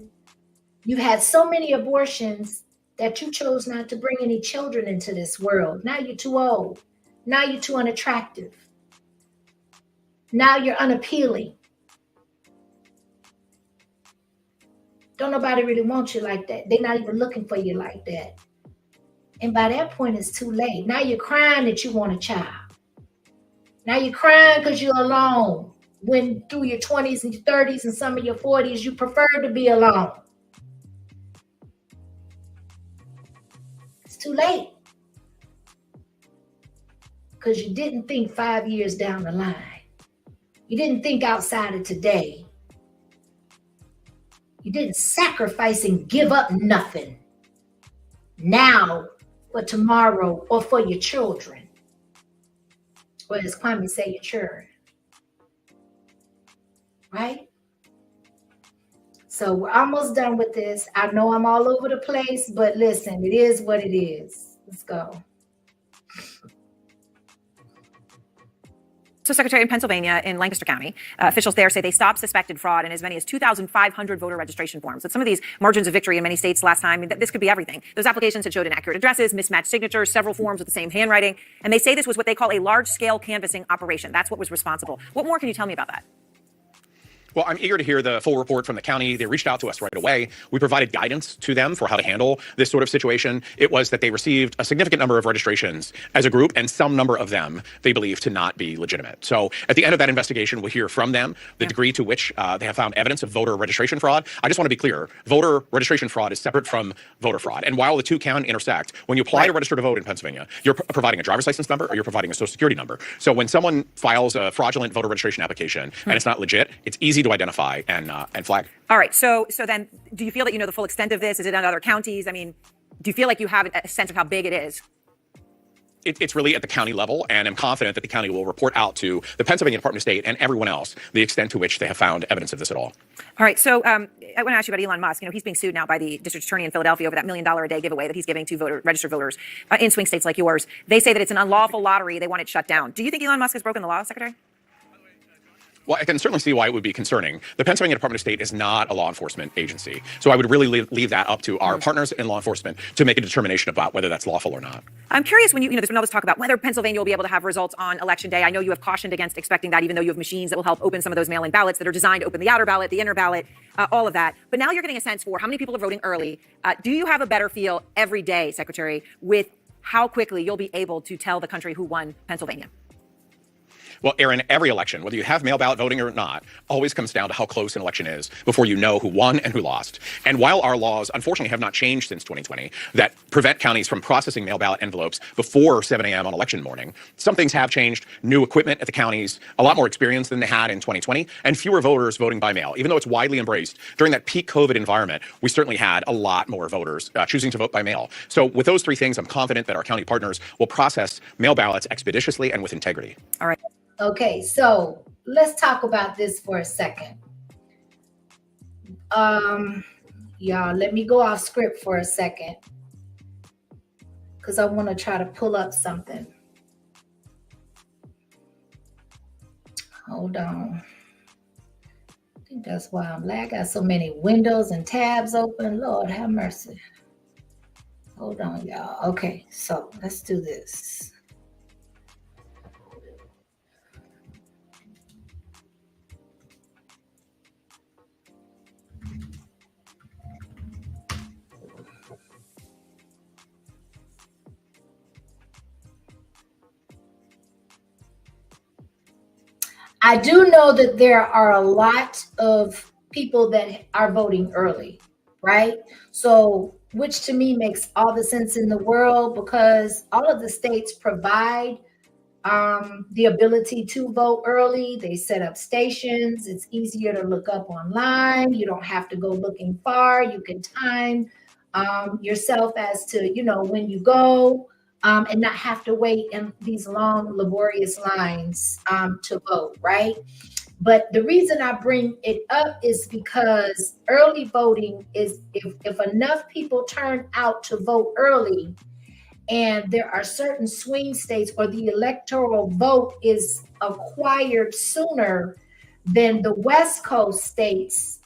S1: you had so many abortions that you chose not to bring any children into this world. Now you're too old. Now you're too unattractive. Now you're unappealing. Don't nobody really want you like that. They're not even looking for you like that. And by that point, it's too late. Now you're crying that you want a child. Now you're crying because you're alone. When through your 20s and your 30s and some of your 40s, you prefer to be alone. It's too late. Because you didn't think 5 years down the line. You didn't think outside of today. You didn't sacrifice and give up nothing now for tomorrow or for your children. Or as Kwame say, your children. Right? So we're almost done with this. I know I'm all over the place, but listen, it is what it is. Let's go.
S5: So, Secretary, in Pennsylvania, in Lancaster County, officials there say they stopped suspected fraud in as many as 2,500 voter registration forms. With some of these margins of victory in many states last time, this could be everything. Those applications had showed inaccurate addresses, mismatched signatures, several forms with the same handwriting. And they say this was what they call a large-scale canvassing operation. That's what was responsible. What more can you tell me about that?
S7: Well, I'm eager to hear the full report from the county. They reached out to us right away. We provided guidance to them for how to handle this sort of situation. It was that they received a significant number of registrations as a group, and some number of them they believe to not be legitimate. So at the end of that investigation, we'll hear from them the degree to which they have found evidence of voter registration fraud. I just want to be clear. Voter registration fraud is separate from voter fraud. And while the two can intersect, when you apply to register to vote in Pennsylvania, you're providing a driver's license number or you're providing a social security number. So when someone files a fraudulent voter registration application and it's not legit, it's easy to identify and flag.
S4: All right. So then do you feel that you know the full extent of this? Is it in other counties? I mean, do you feel like you have a sense of how big it is?
S7: It's really at the county level, and I'm confident that the county will report out to the Pennsylvania Department of State and everyone else the extent to which they have found evidence of this at all.
S4: All right. So I want to ask you about Elon Musk. You know, he's being sued now by the district attorney in Philadelphia over that $1 million a day giveaway that he's giving to registered voters in swing states like yours. They say that it's an unlawful lottery. They want it shut down. Do you think Elon Musk has broken the law, Secretary?
S7: Well, I can certainly see why it would be concerning. The Pennsylvania Department of State is not a law enforcement agency. So I would really leave that up to our partners in law enforcement to make a determination about whether that's lawful or not.
S4: I'm curious when there's been all this talk about whether Pennsylvania will be able to have results on Election Day. I know you have cautioned against expecting that, even though you have machines that will help open some of those mail-in ballots that are designed to open the outer ballot, the inner ballot, all of that. But now you're getting a sense for how many people are voting early. Do you have a better feel every day, Secretary, with how quickly you'll be able to tell the country who won Pennsylvania?
S7: Well, Aaron, every election, whether you have mail ballot voting or not, always comes down to how close an election is before you know who won and who lost. And while our laws, unfortunately, have not changed since 2020 that prevent counties from processing mail ballot envelopes before 7 a.m. on election morning, some things have changed. New equipment at the counties, a lot more experience than they had in 2020, and fewer voters voting by mail. Even though it's widely embraced, during that peak COVID environment, we certainly had a lot more voters choosing to vote by mail. So with those three things, I'm confident that our county partners will process mail ballots expeditiously and with integrity.
S4: All right.
S1: Okay, so let's talk about this for a second. Y'all, let me go off script for a second because I want to try to pull up something. Hold on. I think that's why I'm lagging. I got so many windows and tabs open. Lord have mercy. Hold on, y'all. Okay, so let's do this. I do know that there are a lot of people that are voting early, right? So, which to me makes all the sense in the world because all of the states provide the ability to vote early. They set up stations. It's easier to look up online. You don't have to go looking far. You can time yourself as to, when you go. And not have to wait in these long, laborious lines to vote, right? But the reason I bring it up is because early voting is if enough people turn out to vote early, and there are certain swing states where the electoral vote is acquired sooner than the West Coast states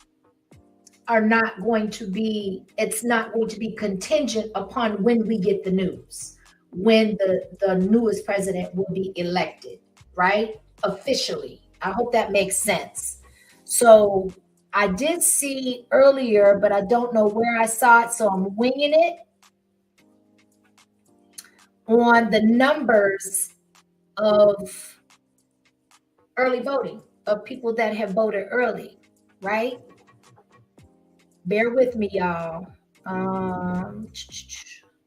S1: are not going to be, it's not going to be contingent upon when we get the news. When the newest president will be elected, right? Officially. I hope that makes sense. So I did see earlier, but I don't know where I saw it, so I'm winging it on the numbers of early voting, of people that have voted early, right? Bear with me, y'all.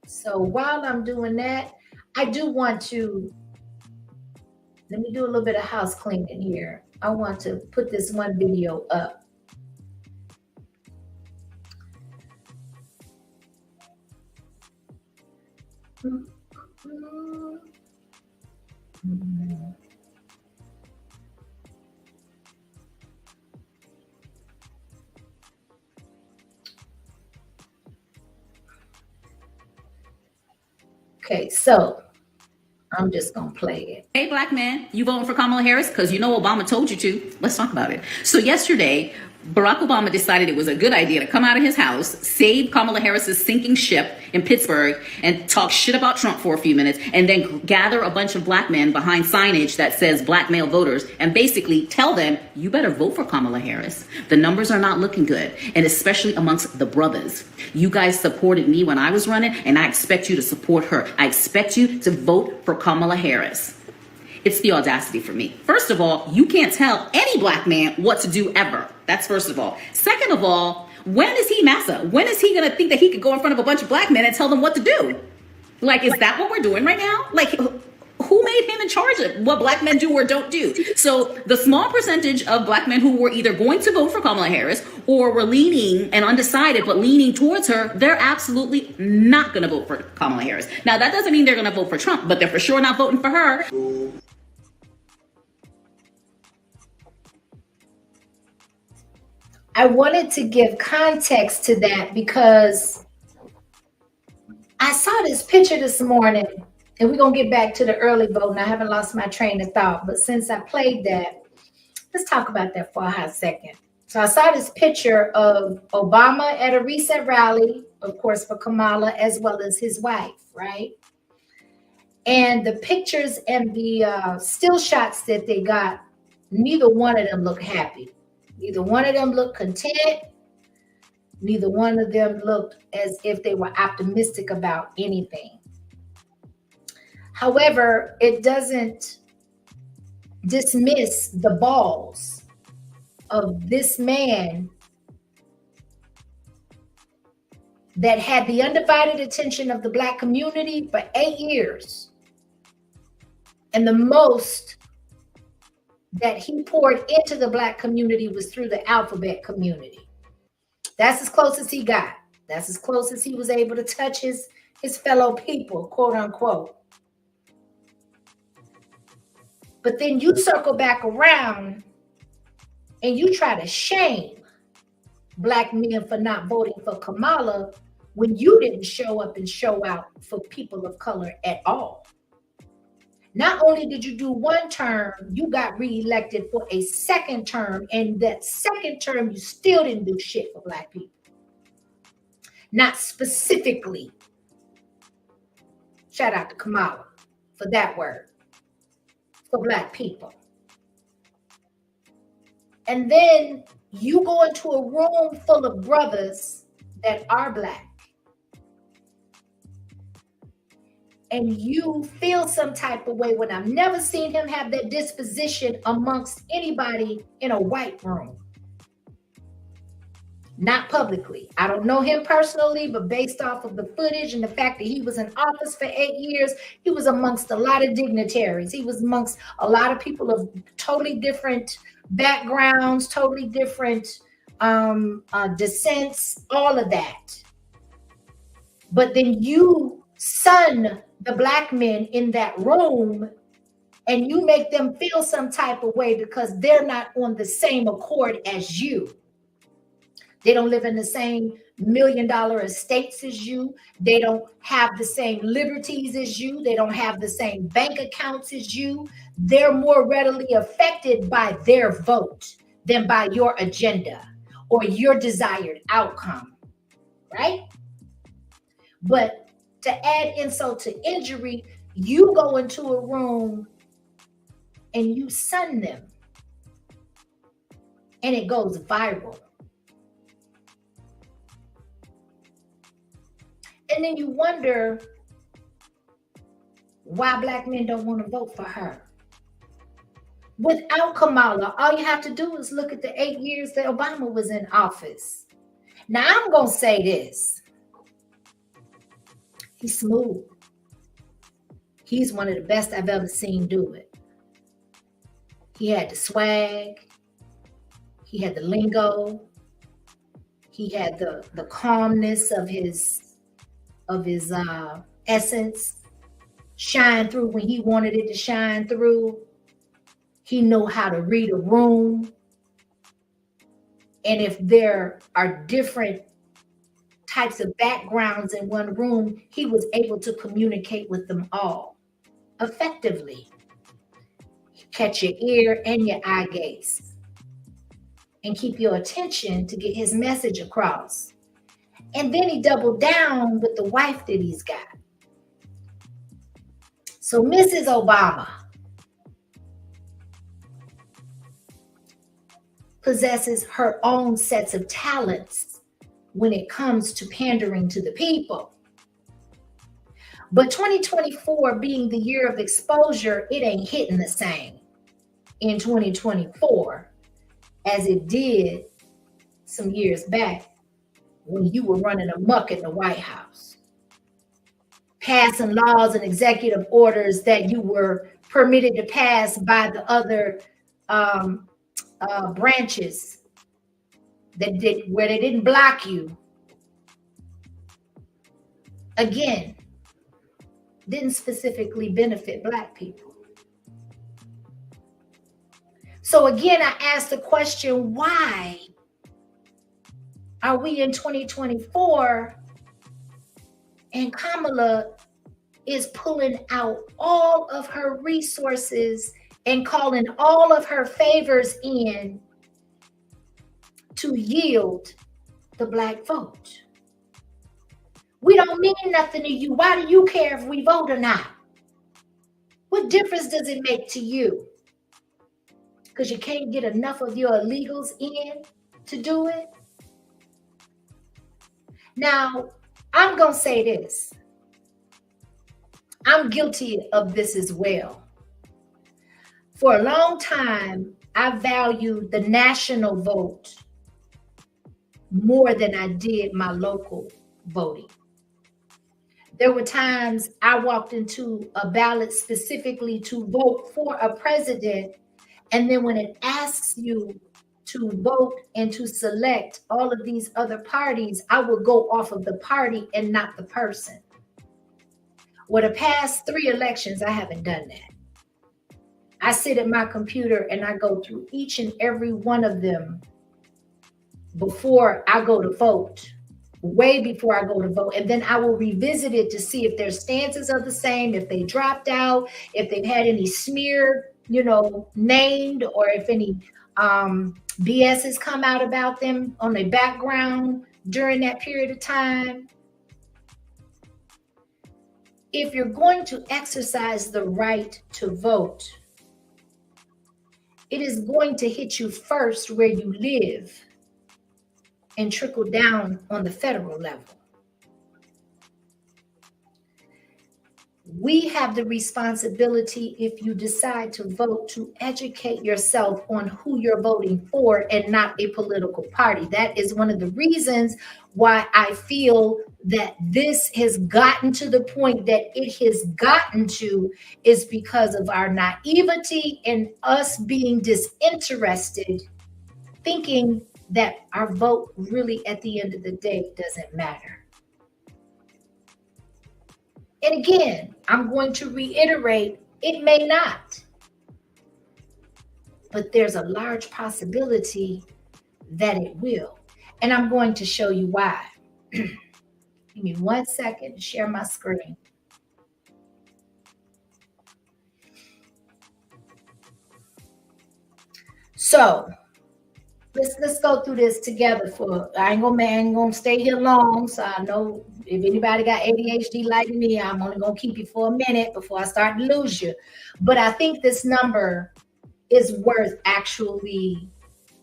S1: So while I'm doing that, I do want to, let me do a little bit of house cleaning here. I want to put this one video up. Okay, so I'm just gonna play it.
S9: Hey, black man, you voting for Kamala Harris? Because you know Obama told you to. Let's talk about it. So yesterday,
S6: Barack Obama decided it was a good idea to come out of his house, save Kamala Harris's sinking ship in Pittsburgh, and talk shit about Trump for a few minutes, and then gather a bunch of black men behind signage that says black male voters and basically tell them, you better vote for Kamala Harris. The numbers are not looking good, and especially amongst the brothers. You guys supported me when I was running, and I expect you to support her. I expect you to vote for Kamala Harris. It's the audacity for me. First of all, you can't tell any black man what to do ever. That's first of all. Second of all, when is he massa? When is he going to think that he could go in front of a bunch of black men and tell them what to do? Like, is that what we're doing right now? Like, who made him in charge of what black men do or don't do? So the small percentage of black men who were either going to vote for Kamala Harris or were leaning and undecided but leaning towards her, they're absolutely not going to vote for Kamala Harris. Now, that doesn't mean they're going to vote for Trump, but they're for sure not voting for her.
S1: I wanted to give context to that because I saw this picture this morning, and we're going to get back to the early vote, and I haven't lost my train of thought. But since I played that, let's talk about that for a hot second. So I saw this picture of Obama at a recent rally, of course, for Kamala, as well as his wife, right? And the pictures and the still shots that they got, neither one of them look happy. Neither one of them looked content. Neither one of them looked as if they were optimistic about anything. However, it doesn't dismiss the balls of this man that had the undivided attention of the Black community for 8 years. And the most that he poured into the Black community was through the alphabet community. That's as close as he got. That's as close as he was able to touch his fellow people, quote unquote. But then you circle back around and you try to shame Black men for not voting for Kamala when you didn't show up and show out for people of color at all. Not only did you do one term, you got reelected for a second term, and that second term, you still didn't do shit for Black people. Not specifically. Shout out to Kamala for that word. For Black people. And then you go into a room full of brothers that are Black. And you feel some type of way when I've never seen him have that disposition amongst anybody in a white room. Not publicly. I don't know him personally, but based off of the footage and the fact that he was in office for 8 years, he was amongst a lot of dignitaries. He was amongst a lot of people of totally different backgrounds, totally different descents, all of that. But then you son the Black men in that room and you make them feel some type of way because they're not on the same accord as you. They don't live in the same $1 million estates as you. They don't have the same liberties as you. They don't have the same bank accounts as you. They're more readily affected by their vote than by your agenda or your desired outcome, right? But to add insult to injury, you go into a room and you son them and it goes viral. And then you wonder why Black men don't want to vote for her. Without Kamala, all you have to do is look at the 8 years that Obama was in office. Now, I'm going to say this. He's smooth. He's one of the best I've ever seen do it. He had the swag. He had the lingo. He had the calmness of his essence shine through when he wanted it to shine through. He knew how to read a room. And if there are different types of backgrounds in one room, he was able to communicate with them all effectively. Catch your ear and your eye gaze. and keep your attention to get his message across. And then he doubled down with the wife that he's got. So Mrs. Obama possesses her own sets of talents when it comes to pandering to the people. But 2024 being the year of exposure, it ain't hitting the same in 2024 as it did some years back when you were running amok in the White House, passing laws and executive orders that you were permitted to pass by the other branches where they didn't block you. Again, didn't specifically benefit Black people. So again, I asked the question, why are we in 2024 and Kamala is pulling out all of her resources and calling all of her favors in to yield the Black vote? We don't mean nothing to you. Why do you care if we vote or not? What difference does it make to you? Because you can't get enough of your illegals in to do it? Now, I'm going to say this. I'm guilty of this as well. For a long time, I valued the national vote more than I did my local voting. There were times I walked into a ballot specifically to vote for a president, and then when it asks you to vote and to select all of these other parties, I would go off of the party and not the person. Well, the past 3 elections, I haven't done that. I sit at my computer and I go through each and every one of them before I go to vote, way before I go to vote. And then I will revisit it to see if their stances are the same, if they dropped out, if they've had any smear, named, or if any BS has come out about them on their background during that period of time. If you're going to exercise the right to vote, it is going to hit you first where you live and trickle down on the federal level. We have the responsibility, if you decide to vote, to educate yourself on who you're voting for and not a political party. That is one of the reasons why I feel that this has gotten to the point that it has gotten to, is because of our naivety and us being disinterested, thinking that our vote really at the end of the day doesn't matter. And again, I'm going to reiterate, it may not, but there's a large possibility that it will. And I'm going to show you why. Give me 1 second to share my screen. So let's go through this together. I ain't gonna stay here long. So I know if anybody got ADHD like me, I'm only gonna keep you for a minute before I start to lose you. But I think this number is worth actually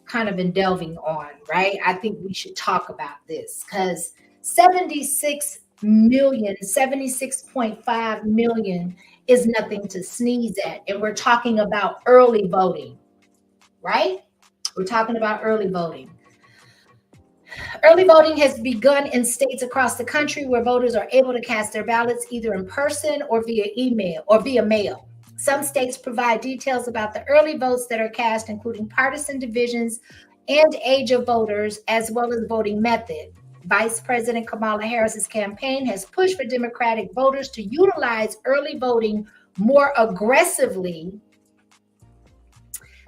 S1: kind of delving on, right? I think we should talk about this because 76.5 million is nothing to sneeze at. And we're talking about early voting, right? We're talking about early voting. Early voting has begun in states across the country where voters are able to cast their ballots either in person or via email or via mail. Some states provide details about the early votes that are cast, including partisan divisions and age of voters, as well as voting method. Vice President Kamala Harris's campaign has pushed for Democratic voters to utilize early voting more aggressively,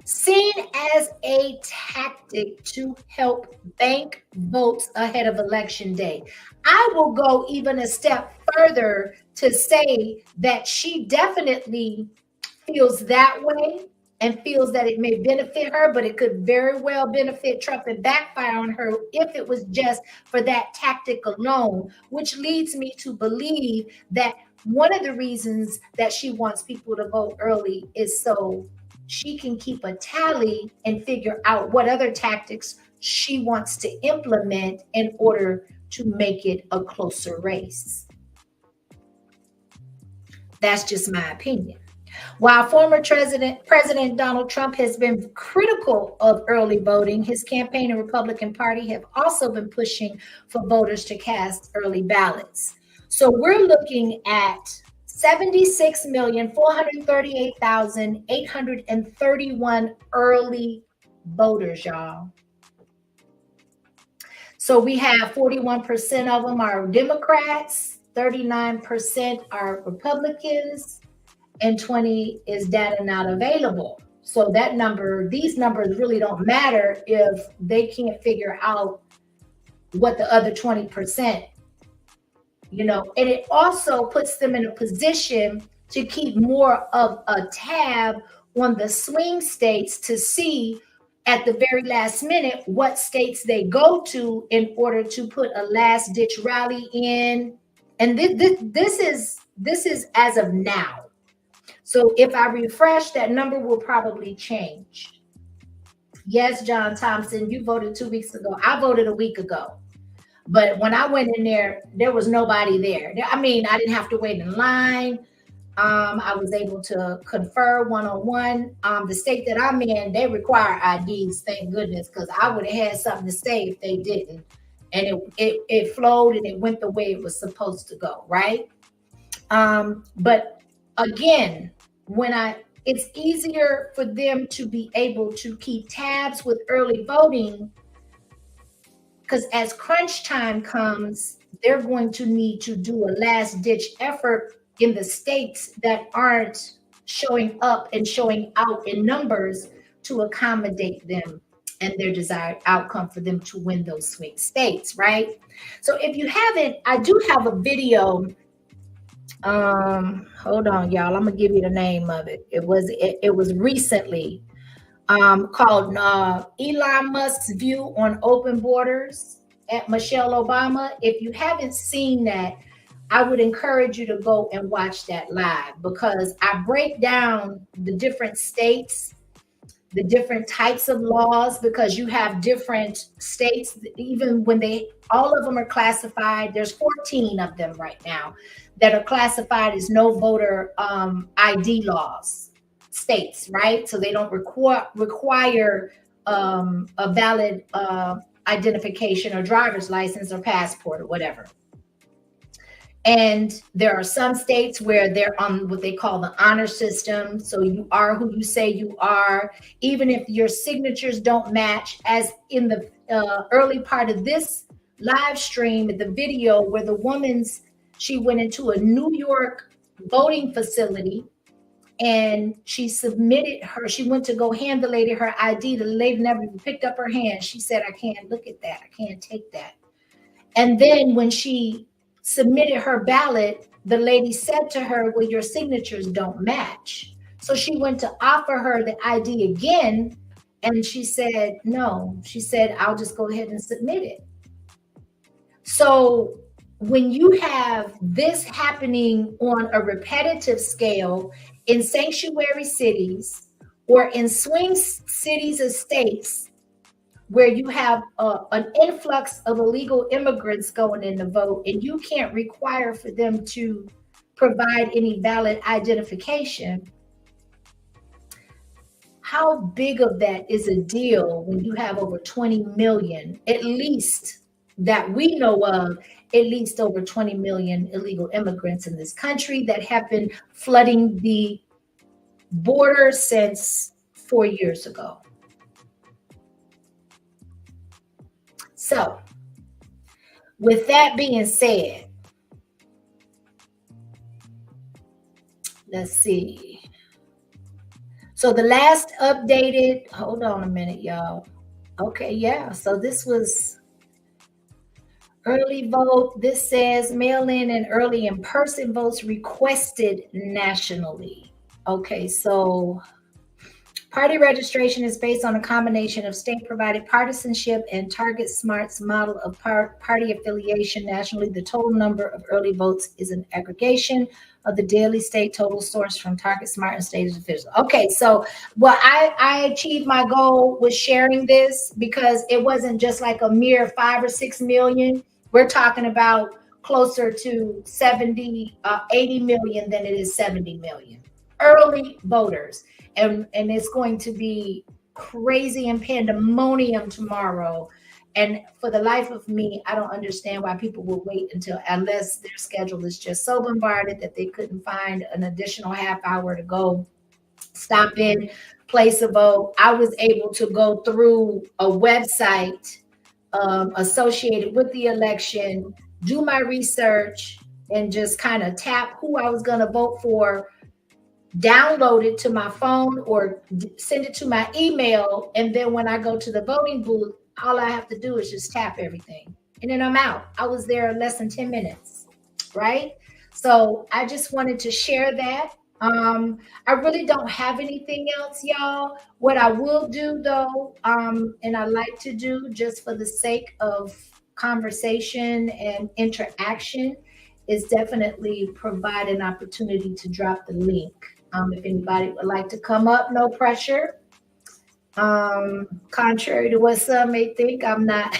S1: seen as a tactic to help bank votes ahead of Election Day. I will go even a step further to say that she definitely feels that way and feels that it may benefit her, but it could very well benefit Trump and backfire on her if it was just for that tactic alone, which leads me to believe that one of the reasons that she wants people to vote early is so she can keep a tally and figure out what other tactics she wants to implement in order to make it a closer race. That's just my opinion. While former President Donald Trump has been critical of early voting, his campaign and Republican Party have also been pushing for voters to cast early ballots. So we're looking at 76,438,831 early voters, y'all. So we have 41% of them are Democrats, 39% are Republicans, and 20 is data not available. So that number, these numbers really don't matter if they can't figure out what the other 20%, you know, and it also puts them in a position to keep more of a tab on the swing states to see at the very last minute what states they go to in order to put a last ditch rally in. And this is as of now. So if I refresh, that number will probably change. Yes, John Thompson, you voted 2 weeks ago. I voted a week ago. But when I went in there, there was nobody there. I mean, I didn't have to wait in line. I was able to confer one-on-one. The state that I'm in, they require IDs, thank goodness, because I would have had something to say if they didn't. And it flowed and it went the way it was supposed to go, right? But again, it's easier for them to be able to keep tabs with early voting, because as crunch time comes, they're going to need to do a last ditch effort in the states that aren't showing up and showing out in numbers to accommodate them and their desired outcome for them to win those swing states, right? So if you haven't, I do have a video. Hold on, y'all. I'm gonna give you the name of it. It was recently called Elon Musk's view on open borders at Michelle Obama. If you haven't seen that, I would encourage you to go and watch that live, because I break down the different states, the different types of laws, because you have different states, even when all of them are classified. There's 14 of them right now that are classified as no voter ID laws states, right? So they don't require a valid identification or driver's license or passport or whatever. And there are some states where they're on what they call the honor system. So you are who you say you are, even if your signatures don't match, as in the early part of this live stream, the video where the she went into a New York voting facility and she went to go hand the lady her ID. The lady never even picked up her hand. She said, I can't look at that. I can't take that. And then when she submitted her ballot, the lady said to her, well, your signatures don't match. So she went to offer her the ID again. And she said, no. She said, I'll just go ahead and submit it. So when you have this happening on a repetitive scale in sanctuary cities or in swing cities or states where you have an influx of illegal immigrants going in to vote, and you can't require for them to provide any valid identification, how big of that is a deal when you have over 20 million, at least that we know of, at least over 20 million illegal immigrants in this country that have been flooding the border since 4 years ago. So, with that being said, let's see. So the last updated, hold on a minute, y'all. Okay, yeah, so this was early vote. This says mail-in and early in-person votes requested nationally. Okay, so Party registration is based on a combination of state-provided partisanship and Target Smart's model of party affiliation nationally. The total number of early votes is an aggregation of the daily state total sourced from Target Smart and state officials. Okay, so I achieved my goal with sharing this because it wasn't just like a mere 5 or 6 million. We're talking about closer to 80 million than it is 70 million early voters. And it's going to be crazy and pandemonium tomorrow. And for the life of me, I don't understand why people will wait unless their schedule is just so bombarded that they couldn't find an additional half hour to go stop in, place a vote. I was able to go through a website associated with the election, do my research, and just kind of tap who I was going to vote for, download it to my phone or send it to my email. And then when I go to the voting booth, all I have to do is just tap everything. And then I'm out. I was there in less than 10 minutes, right? So I just wanted to share that. I really don't have anything else, y'all. What I will do though, and I like to do just for the sake of conversation and interaction, is definitely provide an opportunity to drop the link. If anybody would like to come up, no pressure. Contrary to what some may think, I'm not.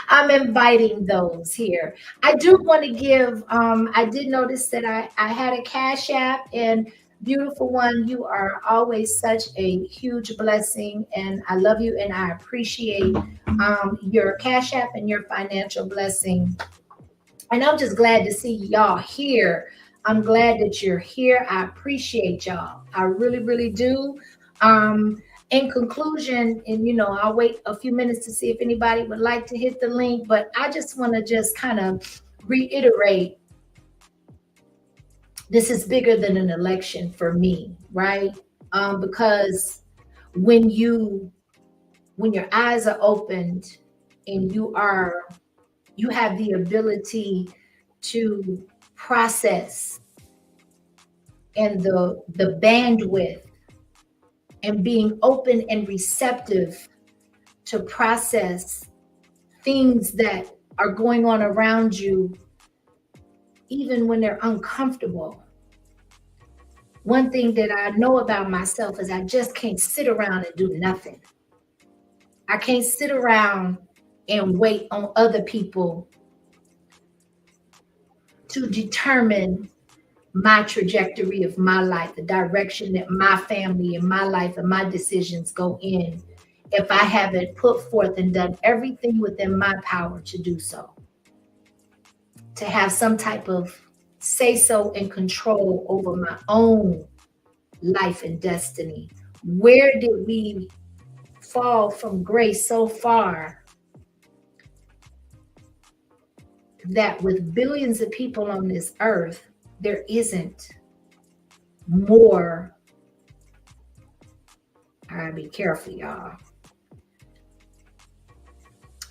S1: I'm inviting those here. I do want to give, I did notice that I had a Cash App, and beautiful one, you are always such a huge blessing, and I love you and I appreciate your Cash App and your financial blessing. And I'm just glad to see y'all here. I'm glad that you're here. I appreciate y'all. I really, really do. In conclusion, and I'll wait a few minutes to see if anybody would like to hit the link, but I just want to just kind of reiterate, this is bigger than an election for me, right? Because when your eyes are opened and you have the ability to process and the bandwidth and being open and receptive to process things that are going on around you, even when they're uncomfortable. One thing that I know about myself is I just can't sit around and do nothing. I can't sit around and wait on other people to determine my trajectory of my life, the direction that my family and my life and my decisions go in, if I haven't put forth and done everything within my power to do so. To have some type of say-so and control over my own life and destiny. Where did we fall from grace so far that with billions of people on this earth, there isn't more, I gotta be careful, y'all,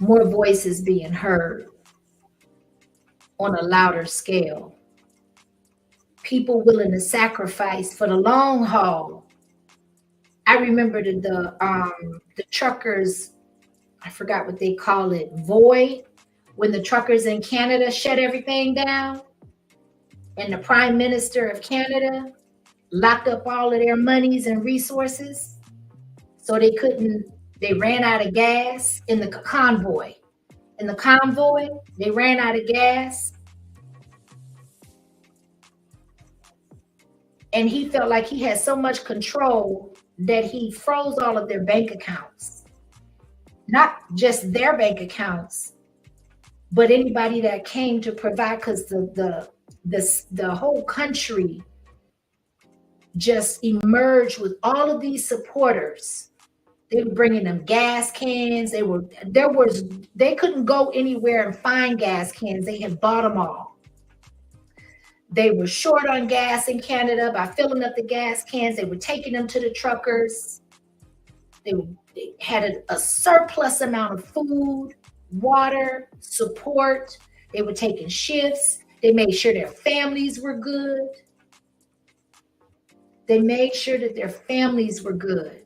S1: more voices being heard on a louder scale. People willing to sacrifice for the long haul. I remember the truckers, I forgot what they call it, void, when the truckers in Canada shut everything down. And the Prime Minister of Canada locked up all of their monies and resources. So they ran out of gas in the convoy. In the convoy, they ran out of gas. And he felt like he had so much control that he froze all of their bank accounts. Not just their bank accounts, but anybody that came to provide, because the whole country just emerged with all of these supporters. They were bringing them gas cans. They couldn't go anywhere and find gas cans. They had bought them all. They were short on gas in Canada. By filling up the gas cans, they were taking them to the truckers. They had a surplus amount of food, water, support. They were taking shifts. They made sure their families were good. They made sure that their families were good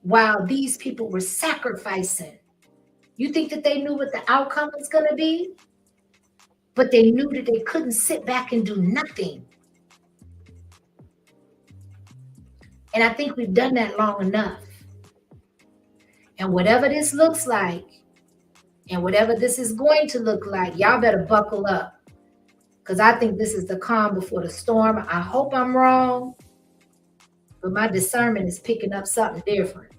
S1: while these people were sacrificing. You think that they knew what the outcome was going to be? But they knew that they couldn't sit back and do nothing. And I think we've done that long enough. And whatever this looks like, and whatever this is going to look like, y'all better buckle up. Because I think this is the calm before the storm. I hope I'm wrong, but my discernment is picking up something different.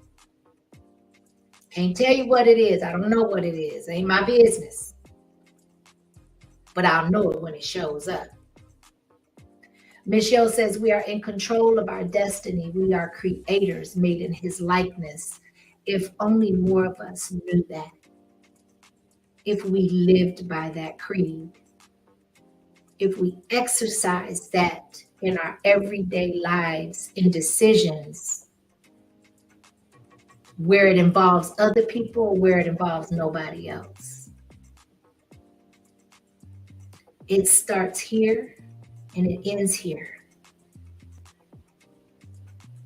S1: Can't tell you what it is. I don't know what it is. Ain't my business. But I'll know it when it shows up. Michelle says, we are in control of our destiny. We are creators made in his likeness. If only more of us knew that. If we lived by that creed. If we exercise that in our everyday lives, in decisions, where it involves other people, where it involves nobody else. It starts here and it ends here.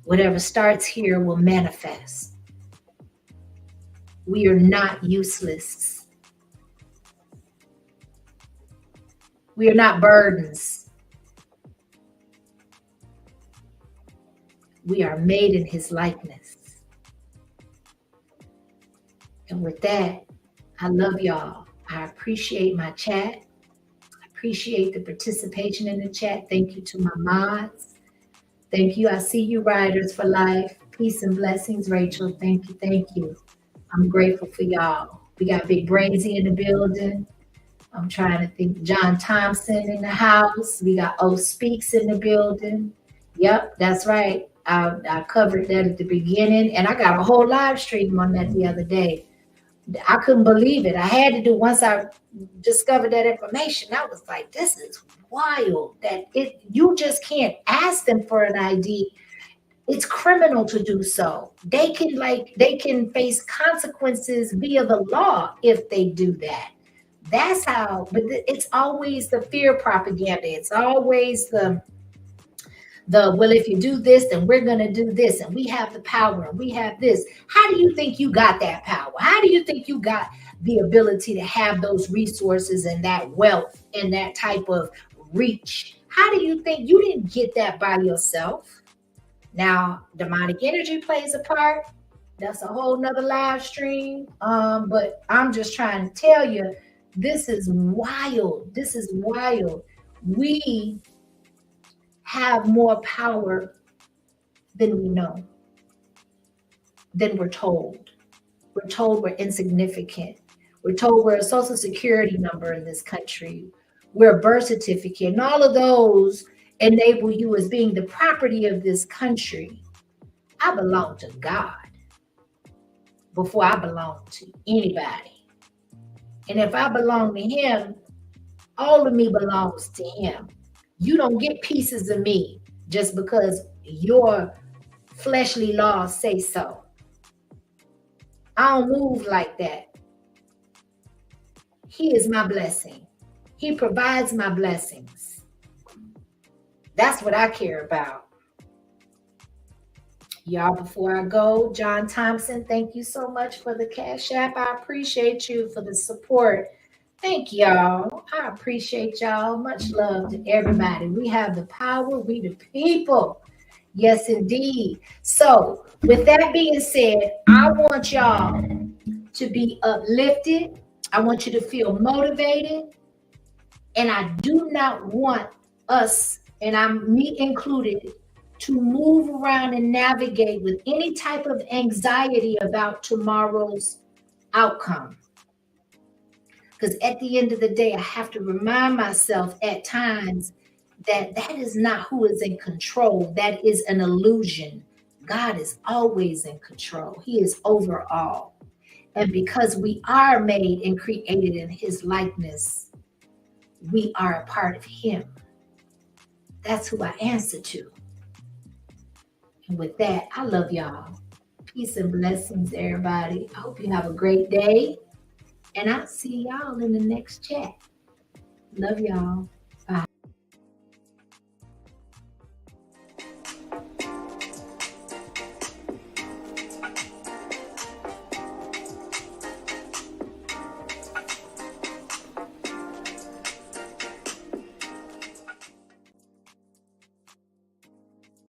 S1: Whatever starts here will manifest. We are not useless. We are not burdens. We are made in his likeness. And with that, I love y'all. I appreciate my chat. I appreciate the participation in the chat. Thank you to my mods. Thank you. I see you, Riders for Life. Peace and blessings, Rachel. Thank you. Thank you. I'm grateful for y'all. We got Big Brazy in the building. I'm trying to think. John Thompson in the house. We got O Speaks in the building. Yep, that's right. I covered that at the beginning, and I got a whole live stream on that the other day. I couldn't believe it. I had to do, once I discovered that information, I was like, this is wild. That you just can't ask them for an ID. It's criminal to do so. They can face consequences via the law if they do that. That's how, but it's always the fear propaganda. It's always the well, if you do this, then we're going to do this, and we have the power, and we have this. How do you think you got that power? How do you think you got the ability to have those resources and that wealth and that type of reach? How do you think you didn't get that by yourself? Now, demonic energy plays a part. That's a whole nother live stream. But I'm just trying to tell you, this is wild. This is wild. We have more power than we know, than we're told. We're told we're insignificant. We're told we're a social security number in this country. We're a birth certificate. And all of those enable you as being the property of this country. I belong to God before I belong to anybody. And if I belong to him, all of me belongs to him. You don't get pieces of me just because your fleshly laws say so. I don't move like that. He is my blessing. He provides my blessings. That's what I care about. Y'all, before I go, John Thompson, thank you so much for the Cash App. I appreciate you for the support. Thank y'all. I appreciate y'all. Much love to everybody. We have the power. We the people. Yes, indeed. So with that being said, I want y'all to be uplifted. I want you to feel motivated. And I do not want us, and me included, to move around and navigate with any type of anxiety about tomorrow's outcome. Because at the end of the day, I have to remind myself at times that that is not who is in control. That is an illusion. God is always in control. He is over all. And because we are made and created in his likeness, we are a part of him. That's who I answer to. And with that, I love y'all. Peace and blessings, everybody. I hope you have a great day. And I'll see y'all in the next chat. Love y'all.